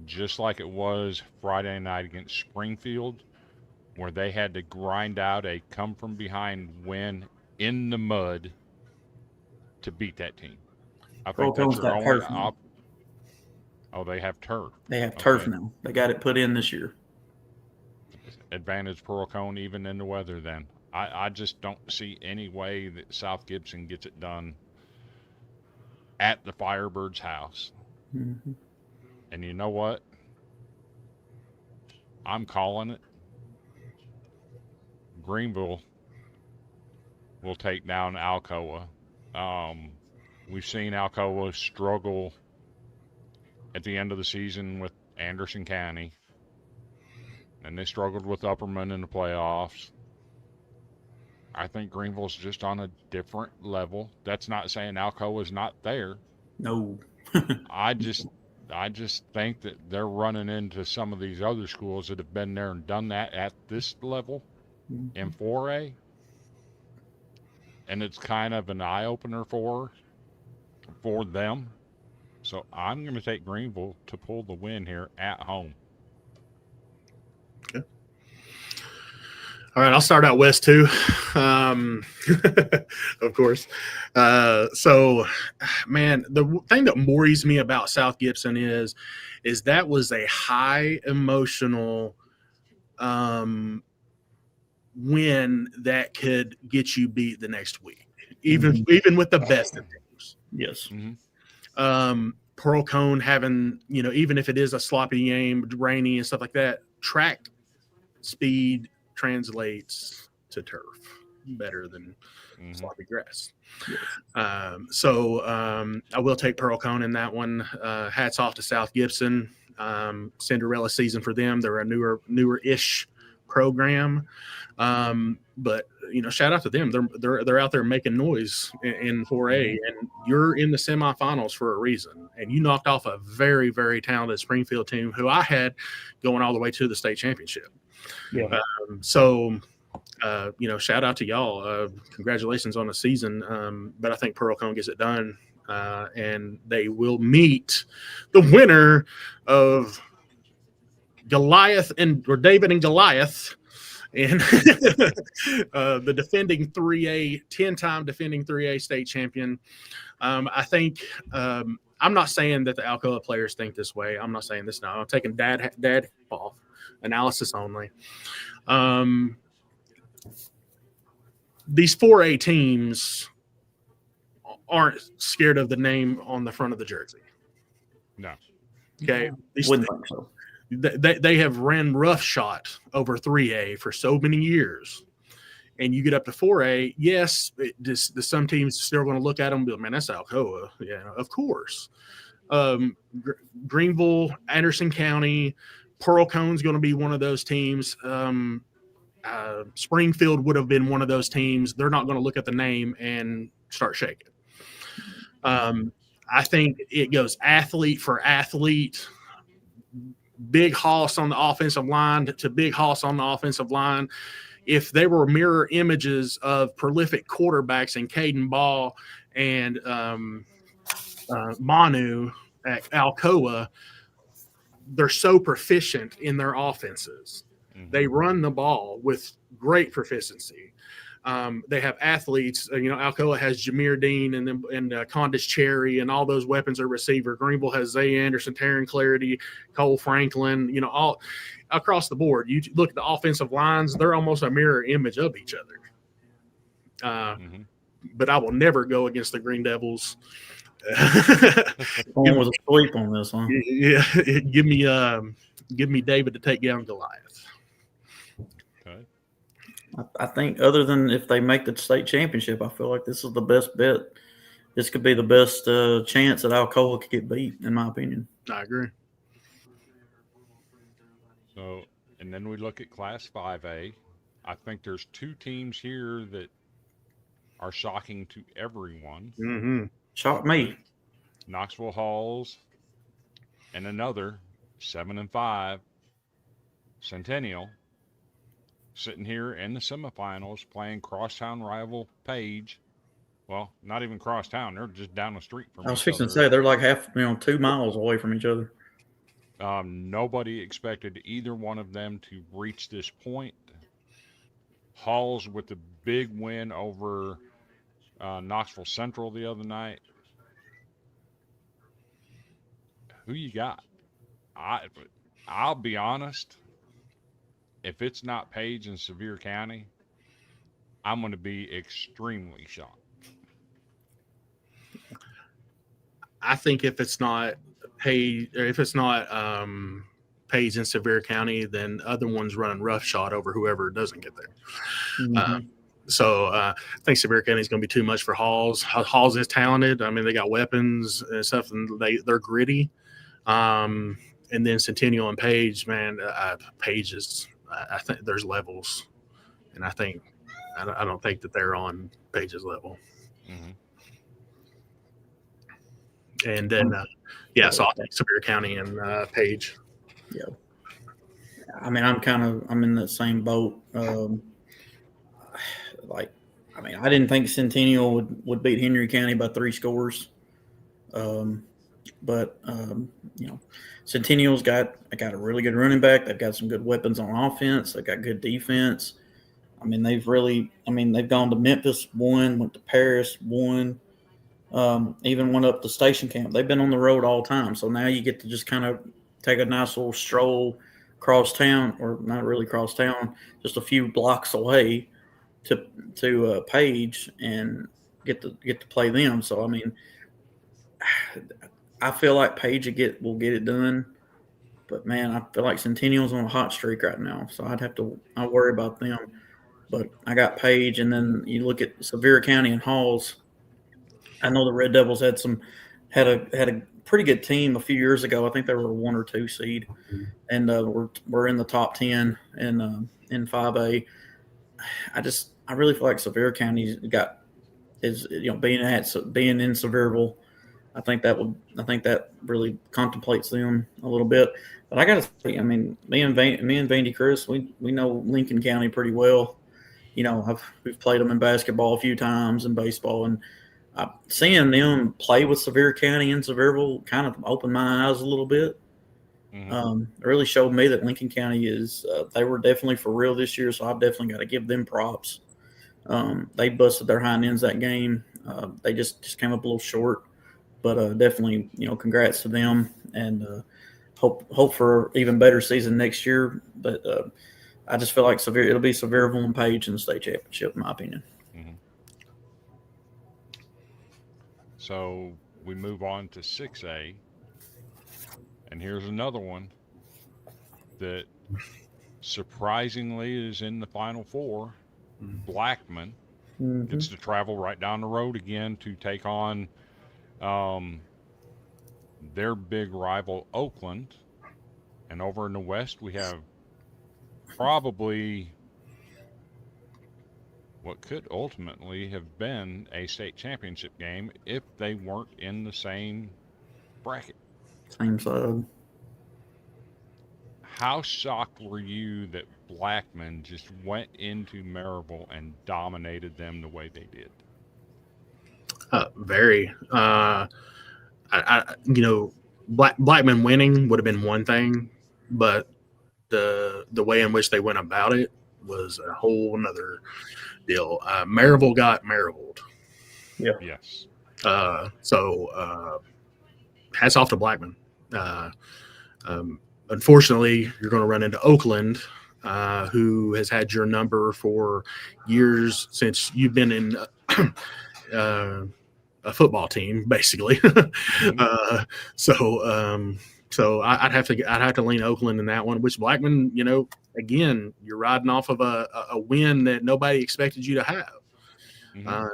just like it was Friday night against Springfield, where they had to grind out a come-from-behind win in the mud to beat that team. I think that's their only Oh, they have turf. They have turf now. They got it put in this year. Advantage Pearl Cone even in the weather then. I just don't see any way that South Gibson gets it done at the Firebirds' house. Mm-hmm. And you know what? I'm calling it. Greeneville will take down Alcoa. We've seen Alcoa struggle at the end of the season with Anderson County, and they struggled with Upperman in the playoffs. I think Greeneville's just on a different level. That's not saying Alcoa is not there. No. I just think that they're running into some of these other schools that have been there and done that at this level in 4A. And it's kind of an eye-opener for them. So I'm going to take Greeneville to pull the win here at home. Okay. All right, I'll start out west too, of course. So, man, the thing that worries me about South Gibson is that was a high emotional win that could get you beat the next week, even with the best of teams. Yes. Mm-hmm. Pearl Cone having, even if it is a sloppy game, rainy and stuff like that, track speed translates to turf better than sloppy grass. So I will take Pearl Cone in that one. Hats off to South Gibson. Cinderella season for them. They're a newer-ish program. But shout out to them. They're out there making noise in 4A, and you're in the semifinals for a reason. And you knocked off a very, very talented Springfield team who I had going all the way to the state championship. Yeah. Shout out to y'all. Congratulations on the season. But I think Pearl Cone gets it done, and they will meet the winner of David and Goliath. And the defending 3A, 10-time defending 3A state champion. I think I'm not saying that the Alcoa players think this way. I'm not saying this now. I'm taking dad off, analysis only. These 4A teams aren't scared of the name on the front of the jersey. No. Okay. Wouldn't think so. They have ran roughshod over 3A for so many years. And you get up to 4A, yes, some teams are still going to look at them and be like, man, that's Alcoa. Yeah, of course. Greeneville, Anderson County, Pearl Cone's going to be one of those teams. Springfield would have been one of those teams. They're not going to look at the name and start shaking. I think it goes athlete for athlete. Big Hoss on the offensive line to Big Hoss on the offensive line. If they were mirror images of prolific quarterbacks in Caden Ball and Manu at Alcoa, they're so proficient in their offenses. They run the ball with great proficiency. They have athletes. Alcoa has Jameer Dean and Condis Cherry, and all those weapons are receiver. Greenville has Zay Anderson, Taryn Clarity, Cole Franklin. All across the board. You look at the offensive lines; they're almost a mirror image of each other. But I will never go against the Green Devils. Going with a sweep on this, huh? Yeah, give me David to take down Goliath. Okay. I think other than if they make the state championship, I feel like this is the best bet. This could be the best chance that Alcoa could get beat, in my opinion. I agree. So, and then we look at Class 5A. I think there's two teams here that are shocking to everyone. Mm-hmm. Shocked me. Knoxville Halls and another 7-5 Centennial sitting here in the semifinals playing crosstown rival Page. Well, not even crosstown; they're just down the street from. I was fixing to say they're like 2 miles away from each other. Nobody expected either one of them to reach this point. Halls with the big win over Knoxville Central the other night. Who you got? I'll be honest. If it's not Page in Sevier County, I'm going to be extremely shocked. I think if it's not Page, or if it's not Page in Sevier County, then other ones running roughshod over whoever doesn't get there. Mm-hmm. So I think Sevier County is going to be too much for Halls. Halls is talented. I mean, they got weapons and stuff, and they're gritty. And then Centennial and Page, man, Page is. I think there's levels, and I don't think that they're on Page's level. Mm-hmm. And then, so I'll take Sevier County and Page. Yeah. I mean, I'm in the same boat. I didn't think Centennial would beat Henry County by 3 scores. But Centennial's got a really good running back. They've got some good weapons on offense. They've got good defense. I mean, they've gone to Memphis, won, went to Paris, won, even went up to Station Camp. They've been on the road all time. So now you get to just kind of take a nice little stroll across town, or not really across town, just a few blocks away to Page and get to play them. So, I mean, I feel like Page will get it done, but man, I feel like Centennial's on a hot streak right now, so I worry about them. But I got Page, and then you look at Sevier County and Halls. I know the Red Devils had a pretty good team a few years ago. I think they were a 1 or 2 seed, and we're in the top 10 in 5A. I really feel like Sevier County's being in Sevierville. I think that really contemplates them a little bit. But I got to say, I mean, me and Vandy Chris, we know Lincoln County pretty well. We've played them in basketball a few times and baseball, and seeing them play with Sevier County and Sevierville kind of opened my eyes a little bit. Mm-hmm. It really showed me that Lincoln County they were definitely for real this year, so I've definitely got to give them props. They busted their hind ends that game. They just came up a little short. But definitely, congrats to them, and hope for even better season next year. But I just feel like it'll be Sevierville and Page in the state championship, in my opinion. Mm-hmm. So we move on to 6A, and here's another one that surprisingly is in the Final Four. Blackman gets to travel right down the road again to take on their big rival Oakland. And over in the West, we have probably what could ultimately have been a state championship game if they weren't in the same bracket. Same side. How shocked were you that Blackman just went into Maryville and dominated them the way they did? Very. Blackman winning would have been one thing, but the way in which they went about it was a whole nother deal. Maryville got Maryville. Yes. So hats off to Blackman. Unfortunately, you're going to run into Oakland, who has had your number for years since you've been in a football team, basically. So I'd have to lean Oakland in that one. Which Blackman, again, you're riding off of a win that nobody expected you to have.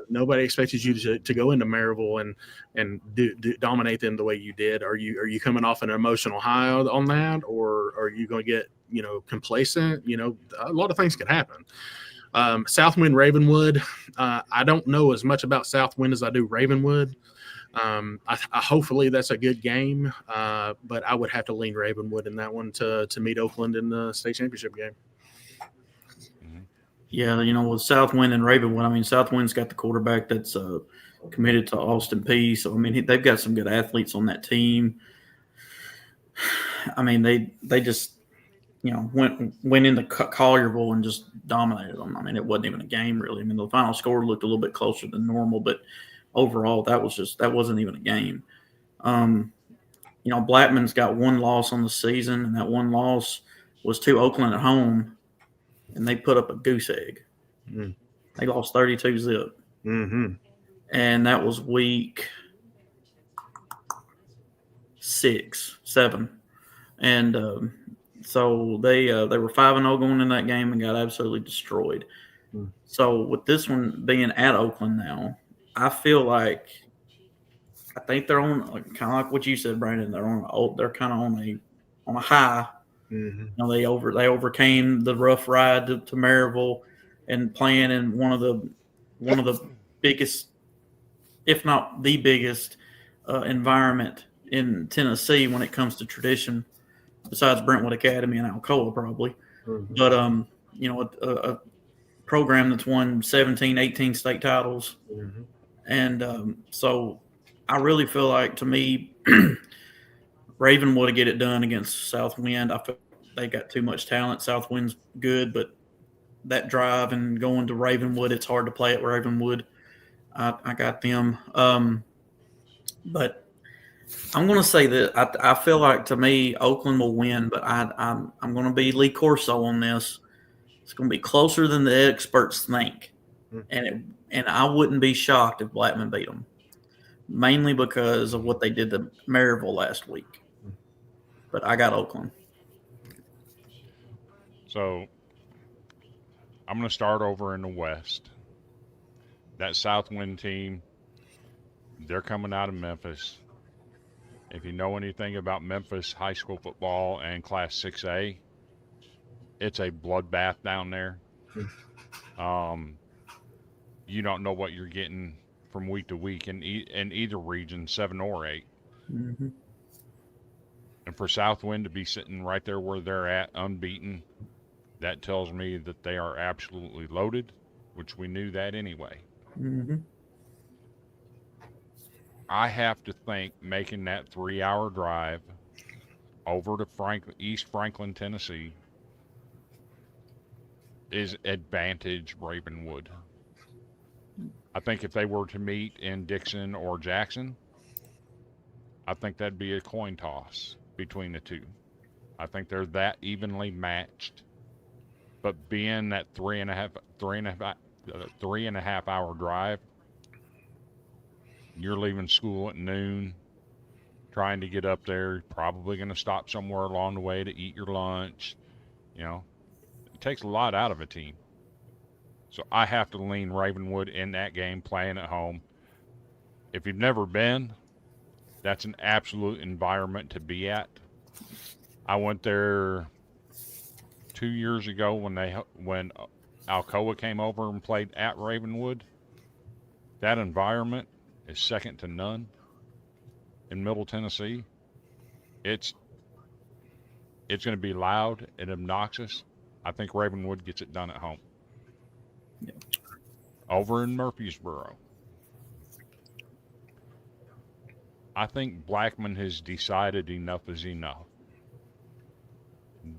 Nobody expected you to go into Maryville and dominate them the way you did. Are you coming off an emotional high on that, or are you going to get complacent? A lot of things could happen. Southwind Ravenwood. I don't know as much about Southwind as I do Ravenwood. Hopefully that's a good game, but I would have to lean Ravenwood in that one to meet Oakland in the state championship game. Yeah, with Southwind and Ravenwood, I mean, Southwind's got the quarterback that's committed to Austin Peay. So, I mean, they've got some good athletes on that team. I mean, they just, went into Collierville and just dominated them. I mean, it wasn't even a game, really. I mean, the final score looked a little bit closer than normal, but overall, that wasn't even a game. Blackman's got one loss on the season, and that one loss was to Oakland at home. And they put up a goose egg. They lost 32-0. And that was week 7. And so they were 5-0 going in that game and got absolutely destroyed. So with this one being at Oakland now, I think they're on kind of like what you said, Brandon. They're kind of on a high. They overcame the rough ride to Maryville and playing in one of the biggest, if not the biggest, environment in Tennessee when it comes to tradition, besides Brentwood Academy and Alcoa probably. But a program that's won 17, 18 state titles, and so I really feel like, to me, Ravenwood to get it done against Southwind. I feel they got too much talent. Southwind's good, but that drive and going to Ravenwood, it's hard to play at Ravenwood. I got them. But I'm going to say that I feel like, to me, Oakland will win, but I'm going to be Lee Corso on this. It's going to be closer than the experts think, and I wouldn't be shocked if Blackman beat them, mainly because of what they did to Maryville last week. But I got Oakland. So I'm going to start over in the West. That Southwind team, they're coming out of Memphis. If you know anything about Memphis high school football and Class 6A, it's a bloodbath down there. You don't know what you're getting from week to week in either region, 7 or 8. And for Southwind to be sitting right there where they're at, unbeaten, that tells me that they are absolutely loaded, which we knew that anyway. I have to think making that 3-hour drive over to East Franklin, Tennessee, is advantage Ravenwood. I think if they were to meet in Dixon or Jackson, I think that'd be a coin toss between the two. I think they're that evenly matched. But being that three and a half hour drive, you're leaving school at noon, trying to get up there, probably going to stop somewhere along the way to eat your lunch. It takes a lot out of a team. So I have to lean Ravenwood in that game, playing at home. If you've never been, that's an absolute environment to be at. I went there 2 years ago when Alcoa came over and played at Ravenwood. That environment is second to none in Middle Tennessee. It's going to be loud and obnoxious. I think Ravenwood gets it done at home. Over in Murfreesboro, I think Blackman has decided enough is enough.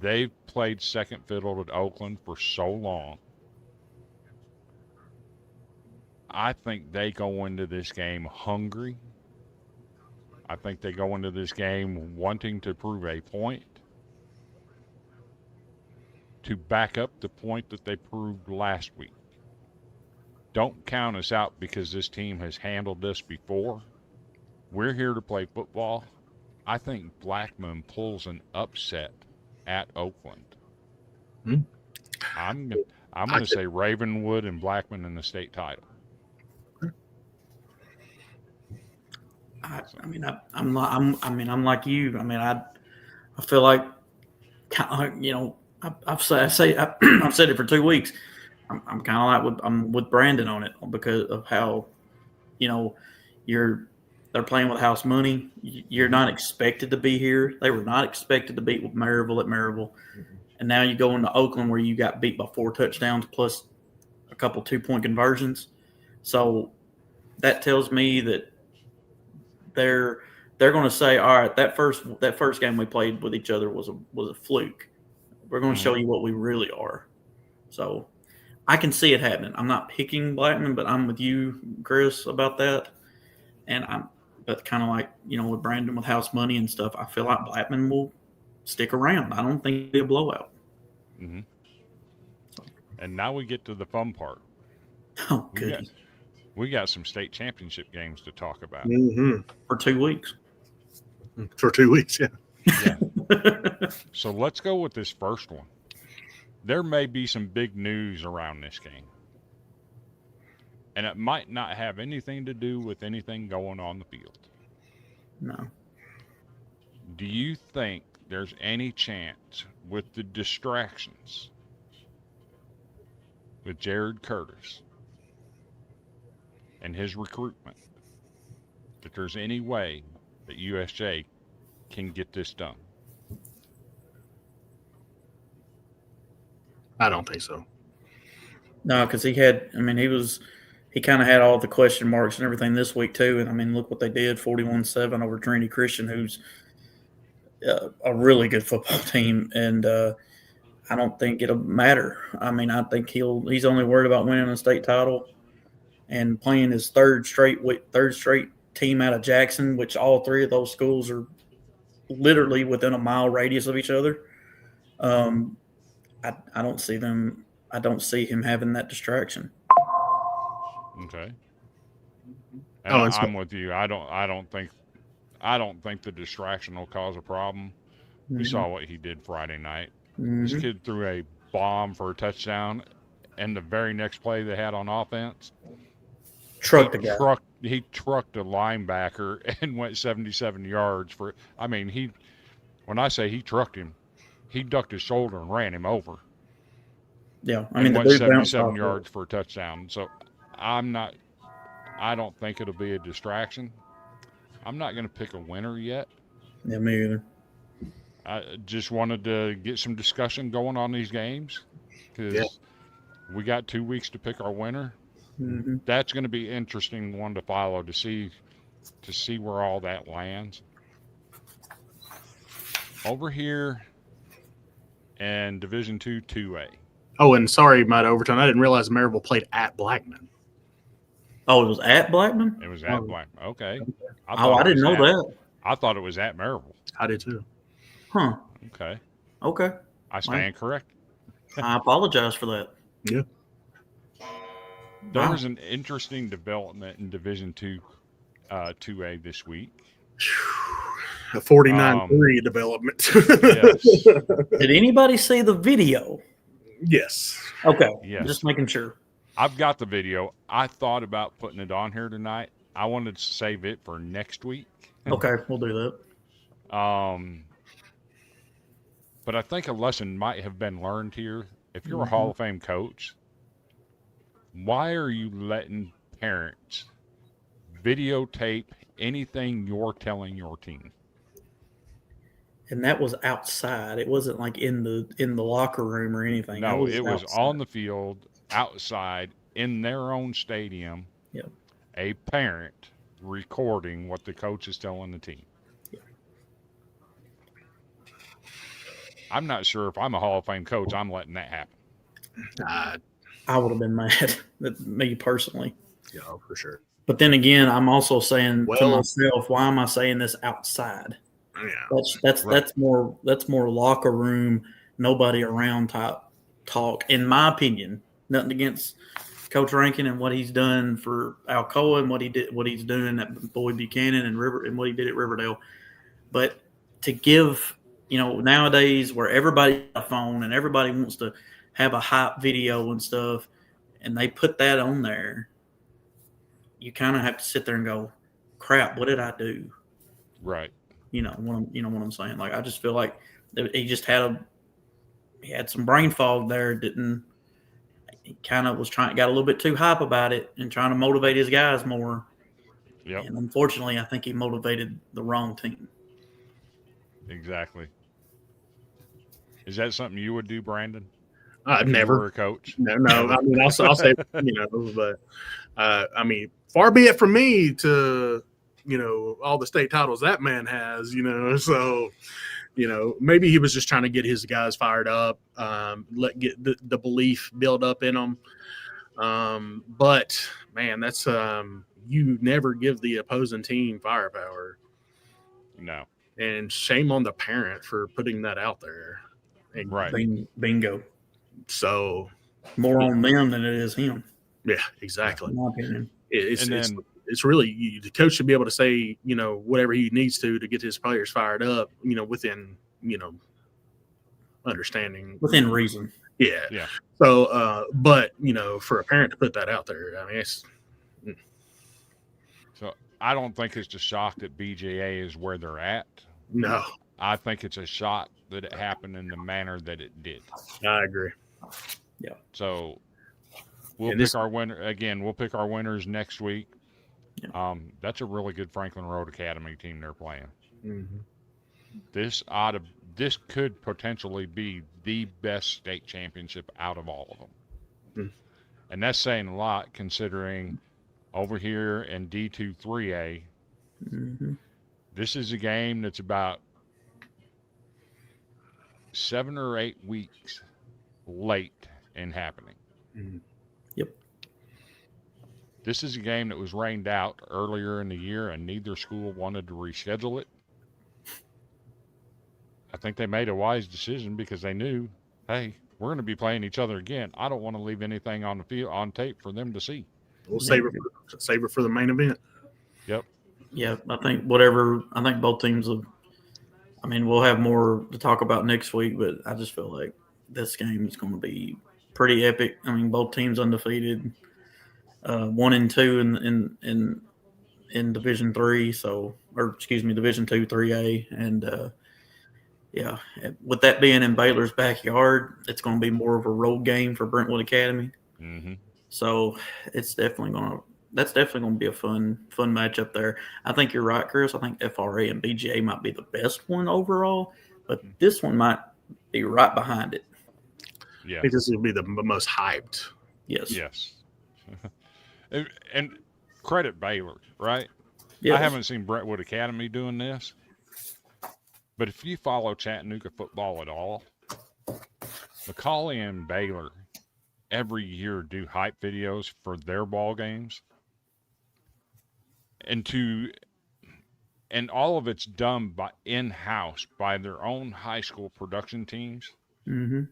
They've played second fiddle to Oakland for so long. I think they go into this game hungry. I think they go into this game wanting to prove a point, to back up the point that they proved last week. Don't count us out because this team has handled this before. We're here to play football. I think Blackman pulls an upset at Oakland. Hmm. I'm going to say Ravenwood and Blackman in the state title. I'm like you. I mean, I feel like, you know, I've said it for 2 weeks. I'm kind of like I'm with Brandon on it because of how, you know, they're playing with house money. You're not expected to be here. They were not expected to beat Maryville at Maryville, and now you go into Oakland where you got beat by 4 touchdowns plus a couple 2-point conversions. So that tells me that they're going to say, all right, that first game we played with each other was a fluke. We're going to show you what we really are. So I can see it happening. I'm not picking Blackman, but I'm with you, Chris, about that. And but kind of like, you know, with Brandon with house money and stuff, I feel like Blackman will stick around. I don't think it'll be a blowout. Mm-hmm. And now we get to the fun part. Oh, goody. We got some state championship games to talk about. Mm-hmm. For 2 weeks. For 2 weeks, yeah. Yeah. So let's go with this first one. There may be some big news around this game. And it might not have anything to do with anything going on the field. No. Do you think there's any chance with the distractions with Jared Curtis and his recruitment that there's any way that USJ can get this done? I don't think so. No, because he kind of had all the question marks and everything this week too. And I mean, look what they did, 41-7 over Trinity Christian, who's a really good football team. And I don't think it'll matter. I mean, I think he's only worried about winning a state title and playing his third straight team out of Jackson, which all 3 of those schools are literally within a mile radius of each other. I don't see them. I don't see him having that distraction. Okay. And I'm with you. I don't think the distraction will cause a problem. We saw what he did Friday night. This kid threw a bomb for a touchdown, and the very next play they had on offense, he trucked a linebacker and went 77 yards for. I mean, when I say he trucked him, he ducked his shoulder and ran him over. Yeah, I mean, went 77 yards for a touchdown. So I don't think it'll be a distraction. I'm not going to pick a winner yet. Yeah, me either. I just wanted to get some discussion going on these games because we got 2 weeks to pick our winner. Mm-hmm. That's going to be an interesting one to follow to see where all that lands. Over here in Division 2A. Oh, and sorry, Matt Overton. I didn't realize Maryville played at Blackman. Oh, it was at Blackman? It was at Blackman. Okay. I didn't know that. I thought it was at Maryville. I did too. Huh. Okay. I stand corrected. I apologize for that. Yeah. There was an interesting development in Division 2A this week. A 49-3 development. Yes. Did anybody see the video? Yes. Okay. Yes. Just making sure. I've got the video. I thought about putting it on here tonight. I wanted to save it for next week. Okay, we'll do that. But I think a lesson might have been learned here. If you're a Mm-hmm. Hall of Fame coach, why are you letting parents videotape anything you're telling your team? And that was outside. It wasn't like in the locker room or anything. No, it was outside. on the field, outside, in their own stadium. Yep. A parent recording what the coach is telling the team. Yeah. I'm not sure if I'm a Hall of Fame coach, I'm letting that happen. I would have been mad at me personally. Yeah, for sure. But then again, I'm also saying to Well- myself, why am I saying this outside? Yeah. That's more locker room, nobody around type talk, in my opinion. Nothing against Coach Rankin and what he's done for Alcoa and what he's doing at Boyd Buchanan and what he did at Riverdale. But to give, nowadays where everybody's got a phone and everybody wants to have a hype video and stuff, and they put that on there, you kind of have to sit there and go, crap, what did I do? Right. You know what I'm saying? Like, I just feel like he just had some brain fog there. He kind of got a little bit too hype about it and trying to motivate his guys more. Yep. And unfortunately, I think he motivated the wrong team. Exactly. Is that something you would do, Brandon? I've If you never. were a coach. No. I mean, I'll say, but I mean, far be it from me to, all the state titles that man has, so, maybe he was just trying to get his guys fired up, get the belief build up in them. But man, that's, you never give the opposing team firepower. No. And shame on the parent for putting that out there. And Right. Bingo. So More on them than it is him, yeah, exactly. in my opinion. It's really, the coach should be able to say, whatever he needs to get his players fired up, within, understanding. Within reason. Yeah. Yeah. So, but, for a parent to put that out there, I mean, it's. So I don't think it's a shock that BJA is where they're at. No, I think it's a shock that it happened in the manner that it did. I agree. So we'll And pick our winner again. We'll pick our winners next week. Yeah. That's a really good Franklin Road Academy team they're playing. Mm-hmm. This could potentially be the best state championship out of all of them. And that's saying a lot considering over here in D2 3A, this is a game that's about 7 or 8 weeks late in happening. Yep. This is a game that was rained out earlier in the year, and neither school wanted to reschedule it. I think they made a wise decision because they knew, hey, we're going to be playing each other again. I don't want to leave anything on the field on tape for them to see. We'll save it for the main event. Yep. Yeah, I think both teams we'll have more to talk about next week, but I just feel like this game is going to be pretty epic. I mean, both teams undefeated, 1-2 in Division 3, Division 2 3A, and with that being in Baylor's backyard, it's going to be more of a road game for Brentwood Academy. Mm-hmm. So that's definitely going to be a fun matchup there. I think you're right, Chris. I think FRA and BGA might be the best one overall, but this one might be right behind it. Yeah. I think this will be the most hyped. Yes. Yes. And credit Baylor, right? Yes. I haven't seen Brentwood Academy doing this, but if you follow Chattanooga football at all, Macaulay and Baylor every year do hype videos for their ball games, and all of it's done by in-house by their own high school production teams. Mm-hmm.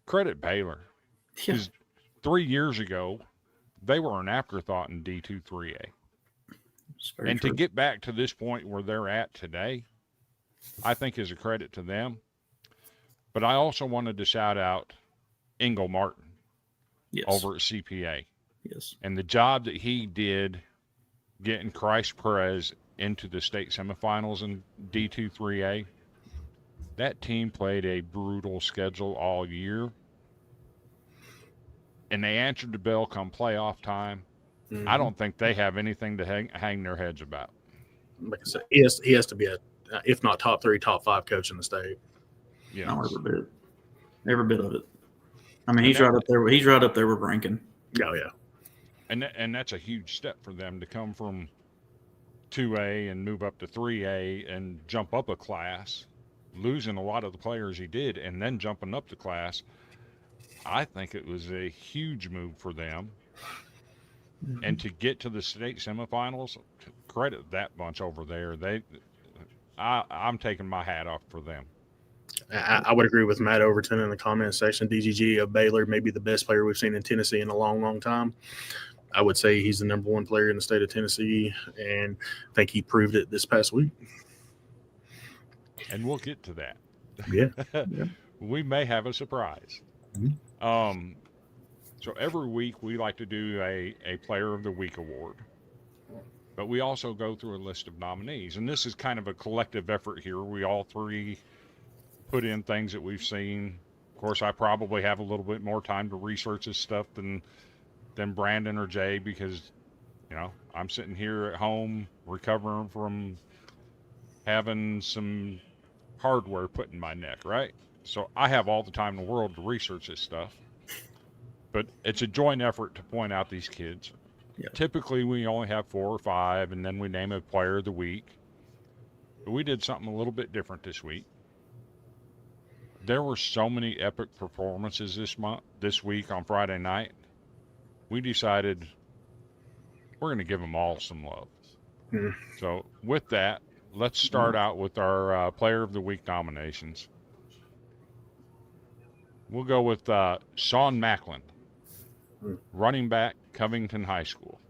Credit Baylor, Yeah. because 3 years ago they were an afterthought in D2 3A, and to get back to this point where they're at today, I think is a credit to them. But I also wanted to shout out Engel Martin over at CPA. Yes. And the job that he did getting Christ Perez into the state semifinals in D2 3A. That team played a brutal schedule all year. And they answered the bell come playoff time. Mm-hmm. I don't think they have anything to hang their heads about. Like I said, he has to be if not top 3, top 5 coach in the state. Yeah. No, every bit of it. I mean, he's right up there. He's right up there with Rankin. Oh yeah. And that's a huge step for them to come from 2A and move up to 3A and jump up a class. losing a lot of the players he did and then jumping up the class, I think it was a huge move for them. And to get to the state semifinals, credit that bunch over there. I'm taking my hat off for them. I would agree with Matt Overton in the comment section. DGG of Baylor may be the best player we've seen in Tennessee in a long, long time. I would say he's the number one player in the state of Tennessee, and I think he proved it this past week. And we'll get to that. Yeah. We may have a surprise. Mhm. So every week we like to do a Player of the Week award. But we also go through a list of nominees. And this is kind of a collective effort here. We all three put in things that we've seen. Of course, I probably have a little bit more time to research this stuff than Brandon or Jay because, I'm sitting here at home recovering from having some hardware put in my neck, right? So I have all the time in the world to research this stuff. But it's a joint effort to point out these kids. Yeah. Typically, we only have 4 or 5, and then we name a Player of the Week. But we did something a little bit different this week. There were so many epic performances this week on Friday night. We decided we're going to give them all some love. Mhm. So with that, let's start out with our Player of the Week nominations. We'll go with Sean Macklin, running back, Covington High School.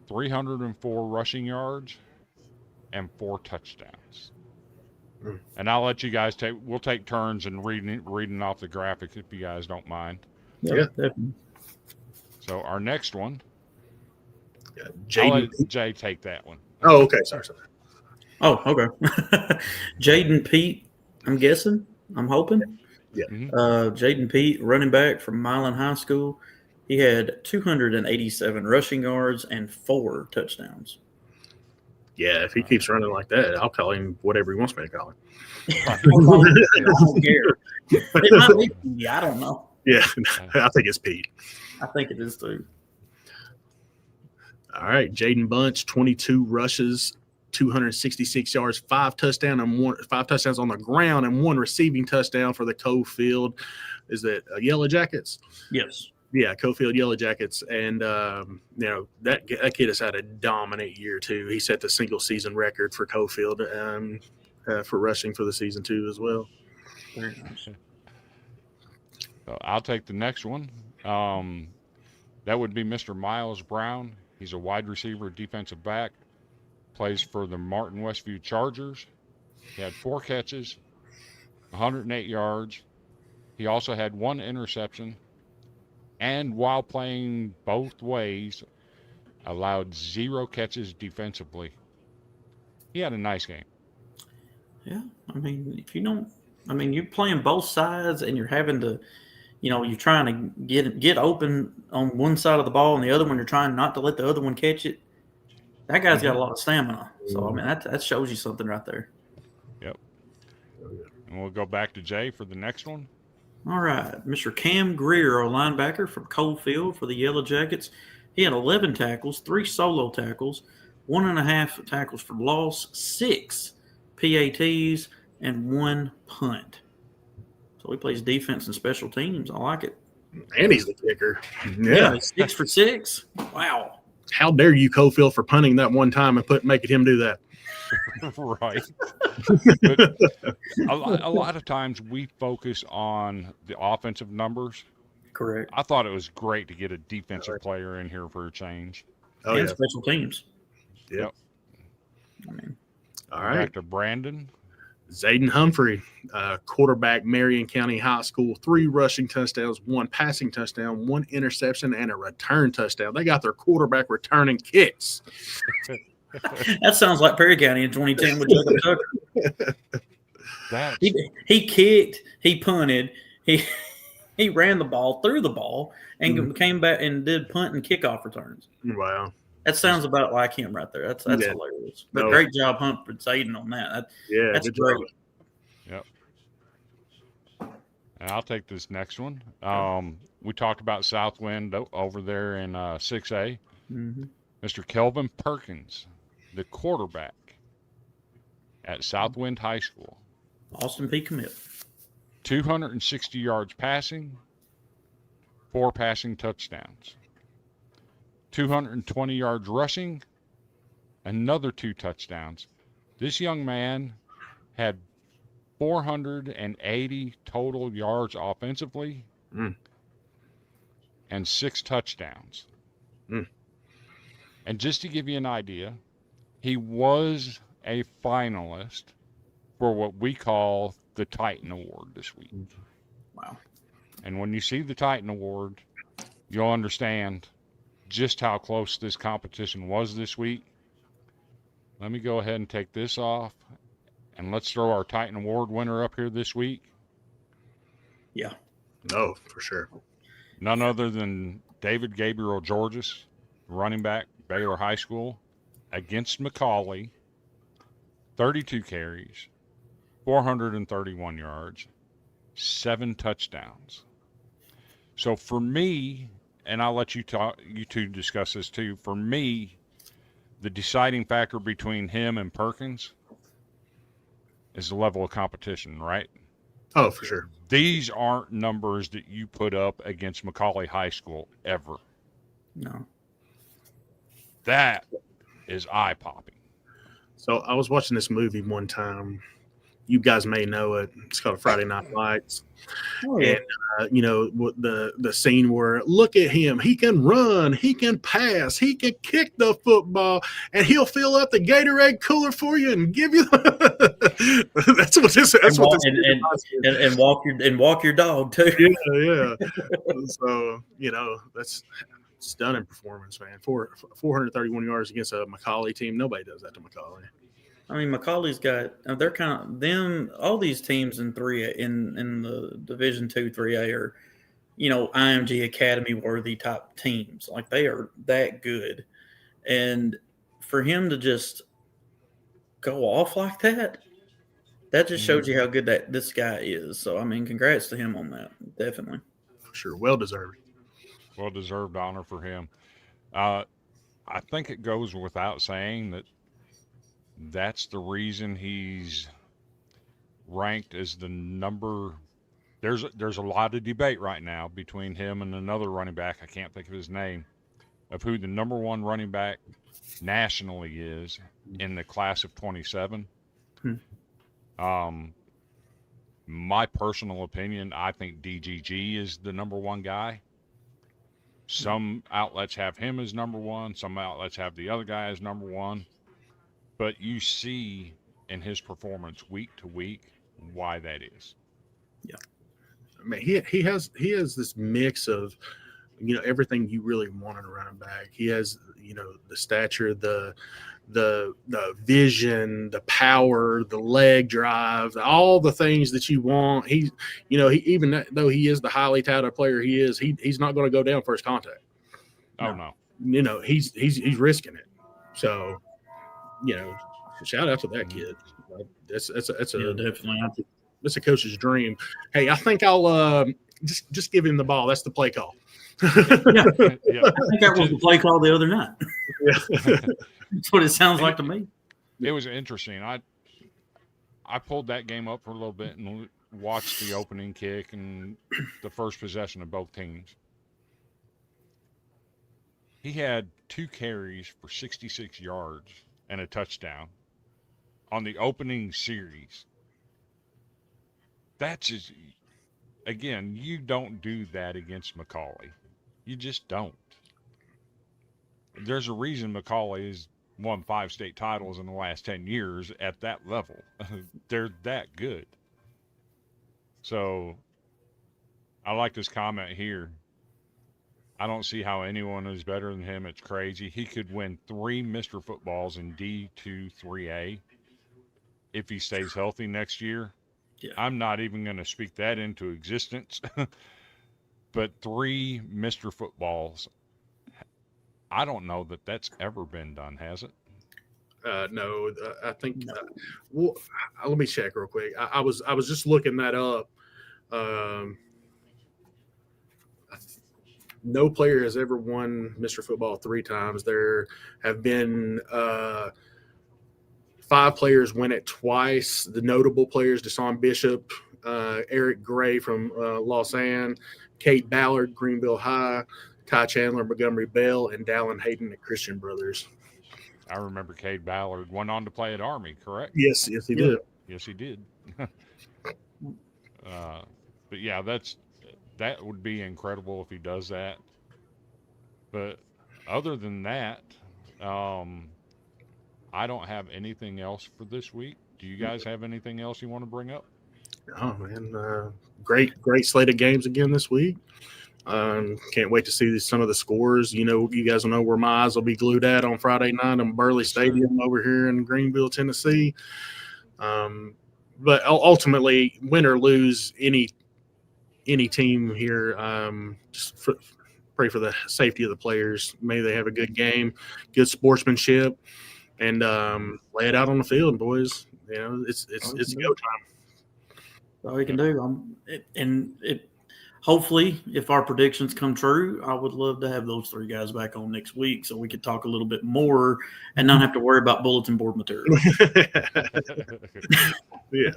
304 rushing yards and 4 touchdowns. And I'll let you guys we'll take turns and reading off the graphic if you guys don't mind. Yeah. Definitely. So our next one, I'll Jaden. let Jay take that one. Oh, okay. Sorry. Oh, okay. Jaden Pete, I'm guessing. I'm hoping. Yeah. Jaden Pete, running back from Milan High School. He had 287 rushing yards and 4 touchdowns. Yeah, if he keeps running like that, I'll call him whatever he wants me to call him. I don't care. It might be Pete, I don't know. Yeah, I think it's Pete. I think it is too. All right, Jaden Bunch, 22 rushes, 266 yards, 5 touchdowns on the ground, and 1 receiving touchdown for the Cofield. Is that Yellow Jackets? Yes. Yeah, Cofield Yellow Jackets, and that kid has had a dominant year too. He set the single season record for Cofield for rushing for the season too as well. Very nice. So I'll take the next one. That would be Mr. Miles Brown. He's a wide receiver, defensive back. Plays for the Martin Westview Chargers. He had 4 catches, 108 yards. He also had 1 interception. And while playing both ways, allowed 0 catches defensively. He had a nice game. Yeah. I mean, if you don't, you're playing both sides and you're having to, you're trying to get open on one side of the ball and the other one, you're trying not to let the other one catch it. That guy's got a lot of stamina. So, that shows you something right there. Yep. And we'll go back to Jay for the next one. All right. Mr. Cam Greer, a linebacker from Coalfield for the Yellow Jackets. He had 11 tackles, 3 solo tackles, 1.5 tackles for loss, 6 PATs, and 1 punt. So he plays defense and special teams. I like it. And he's the kicker. Yeah, 6 for 6. Wow. How dare you, Cofield, for punting that one time and making him do that? Right. But a lot of times we focus on the offensive numbers. Correct. I thought it was great to get a defensive player in here for a change. Oh, and yeah. special teams. Yep. All Back right. to Brandon. Zayden Humphrey, quarterback, Marion County High School, 3 rushing touchdowns, 1 passing touchdown, 1 interception, and a return touchdown. They got their quarterback returning kicks. That sounds like Perry County in 2010 with Jacob Tucker. He kicked, he punted, he ran the ball, threw the ball, and came back and did punt and kickoff returns. Wow. That sounds about like him right there. That's hilarious. But great job, Hunt, for Zayden on that. That's good great. job. Yep. And I'll take this next one. We talked about Southwind over there in 6A. Mm-hmm. Mr. Kelvin Perkins, the quarterback. at Southwind High School. Austin P. commit. 260 yards passing, 4 passing touchdowns. 220 yards rushing, another 2 touchdowns. This young man had 480 total yards offensively and 6 touchdowns. And just to give you an idea, he was a finalist for what we call the Titan Award this week. Wow. And when you see the Titan Award, you'll understand just how close this competition was this week. Let me go ahead and take this off, and let's throw our Titan Award winner up here this week. Yeah. No, for sure. None other than David Gabriel Georges, running back, Baylor High School, against McCallie. 32 carries, 431 yards, 7 touchdowns. So for me, and I'll let you two discuss this too. For me, the deciding factor between him and Perkins is the level of competition, right? Oh, for sure. These aren't numbers that you put up against McCallie High School ever. No. That is eye-popping. So I was watching this movie one time. You guys may know it. It's called Friday Night Lights. Oh, yeah. And, the scene where, look at him. He can run. He can pass. He can kick the football. And he'll fill up the Gatorade cooler for you and give you That's what this is. And walk your dog, too. Yeah. So, that's stunning performance, man. 431 yards against a McCallie team. Nobody does that to McCallie. I mean, McCallie's got they're kind of them. All these teams in 3A in the Division 2, 3A are, IMG Academy worthy type teams. Like, they are that good, and for him to just go off like that just shows you how good this guy is. So, I mean, congrats to him on that. Definitely, For sure, well deserved. Well-deserved honor for him. I think it goes without saying that that's the reason he's ranked as the number. There's a lot of debate right now between him and another running back. I can't think of his name, of who the number 1 running back nationally is in the class of 27. My personal opinion, I think DGG is the number 1 guy. Some outlets have him as number 1. Some outlets have the other guy as number 1. But you see in his performance week to week why that is. Yeah. I mean, he has this mix of, everything you really want in a running back. He has, the stature, the vision, the power, the leg drive, all the things that you want. He even though he is the highly touted player he's not going to go down first contact. Oh no. He's risking it. So, shout out to that kid. That's definitely. That's a coach's dream. Hey, I think I'll just give him the ball. That's the play call. Yeah. I think that was the play call the other night. Yeah. That's what it sounds like to me. It was interesting. I pulled that game up for a little bit and watched the opening kick and the first possession of both teams. He had 2 carries for 66 yards and a touchdown on the opening series. That's just, again, you don't do that against McCallie. You just don't. There's a reason McCallie has won 5 state titles in the last 10 years at that level. They're that good. So I like this comment here. I don't see how anyone is better than him. It's crazy. He could win 3 Mr. Footballs in D2 3A if he stays healthy next year. Yeah. I'm not even going to speak that into existence. But 3 Mr. Footballs, I don't know that that's ever been done, has it? No, I think. Well, let me check real quick. I was just looking that up. No player has ever won Mr. Football 3 times. There have been 5 players win it twice. The notable players: Deshaun Bishop, Eric Gray from Lausanne, Kate Ballard, Greeneville High, Ty Chandler, Montgomery Bell, and Dallin Hayden at Christian Brothers. I remember Cade Ballard went on to play at Army, correct? Yes, he did. Yes, he did. But yeah, that would be incredible if he does that. But other than that, I don't have anything else for this week. Do you guys have anything else you want to bring up? Oh man, great slate of games again this week. Can't wait to see some of the scores. You guys will know where my eyes will be glued at on Friday night in Burley Stadium over here in Greeneville, Tennessee. But ultimately, win or lose any team here, just pray for the safety of the players. May they have a good game, good sportsmanship, and lay it out on the field, boys. It's go time. All we can do. Hopefully, if our predictions come true, I would love to have those 3 guys back on next week so we could talk a little bit more and not have to worry about bulletin board material. Yeah.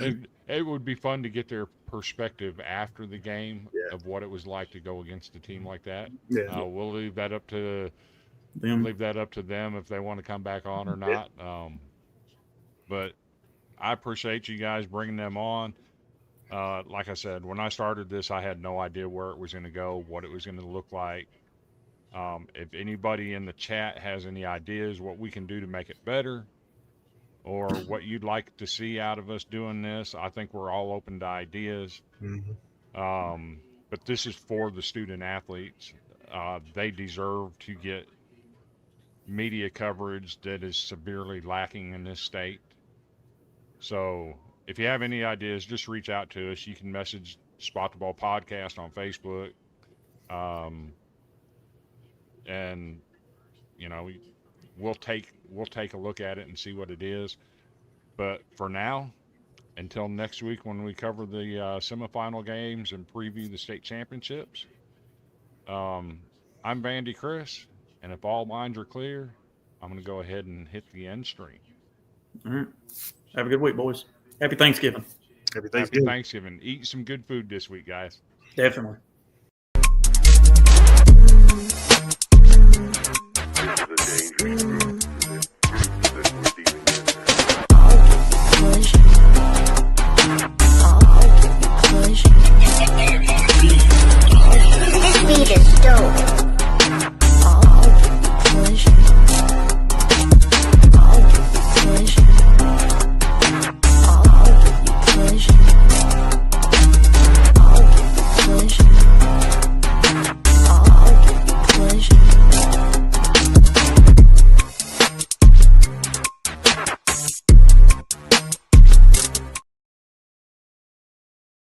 And it would be fun to get their perspective after the game of what it was like to go against a team like that. Yeah. We'll leave that up to Them. leave that up to them if they want to come back on or not. But I appreciate you guys bringing them on. Like I said, when I started this, I had no idea where it was going to go, what it was going to look like. If anybody in the chat has any ideas what we can do to make it better or what you'd like to see out of us doing this, I think we're all open to ideas. Mm-hmm. But this is for the student athletes. They deserve to get media coverage that is severely lacking in this state. So if you have any ideas, just reach out to us. You can message Spot the Ball Podcast on Facebook. And we'll take a look at it and see what it is. But for now, until next week when we cover the semifinal games and preview the state championships, I'm Vandy Chris, and if all lines are clear, I'm going to go ahead and hit the end stream. All right. Have a good week, boys. Happy Thanksgiving. Happy Happy Thanksgiving. Eat some good food this week, guys. Definitely.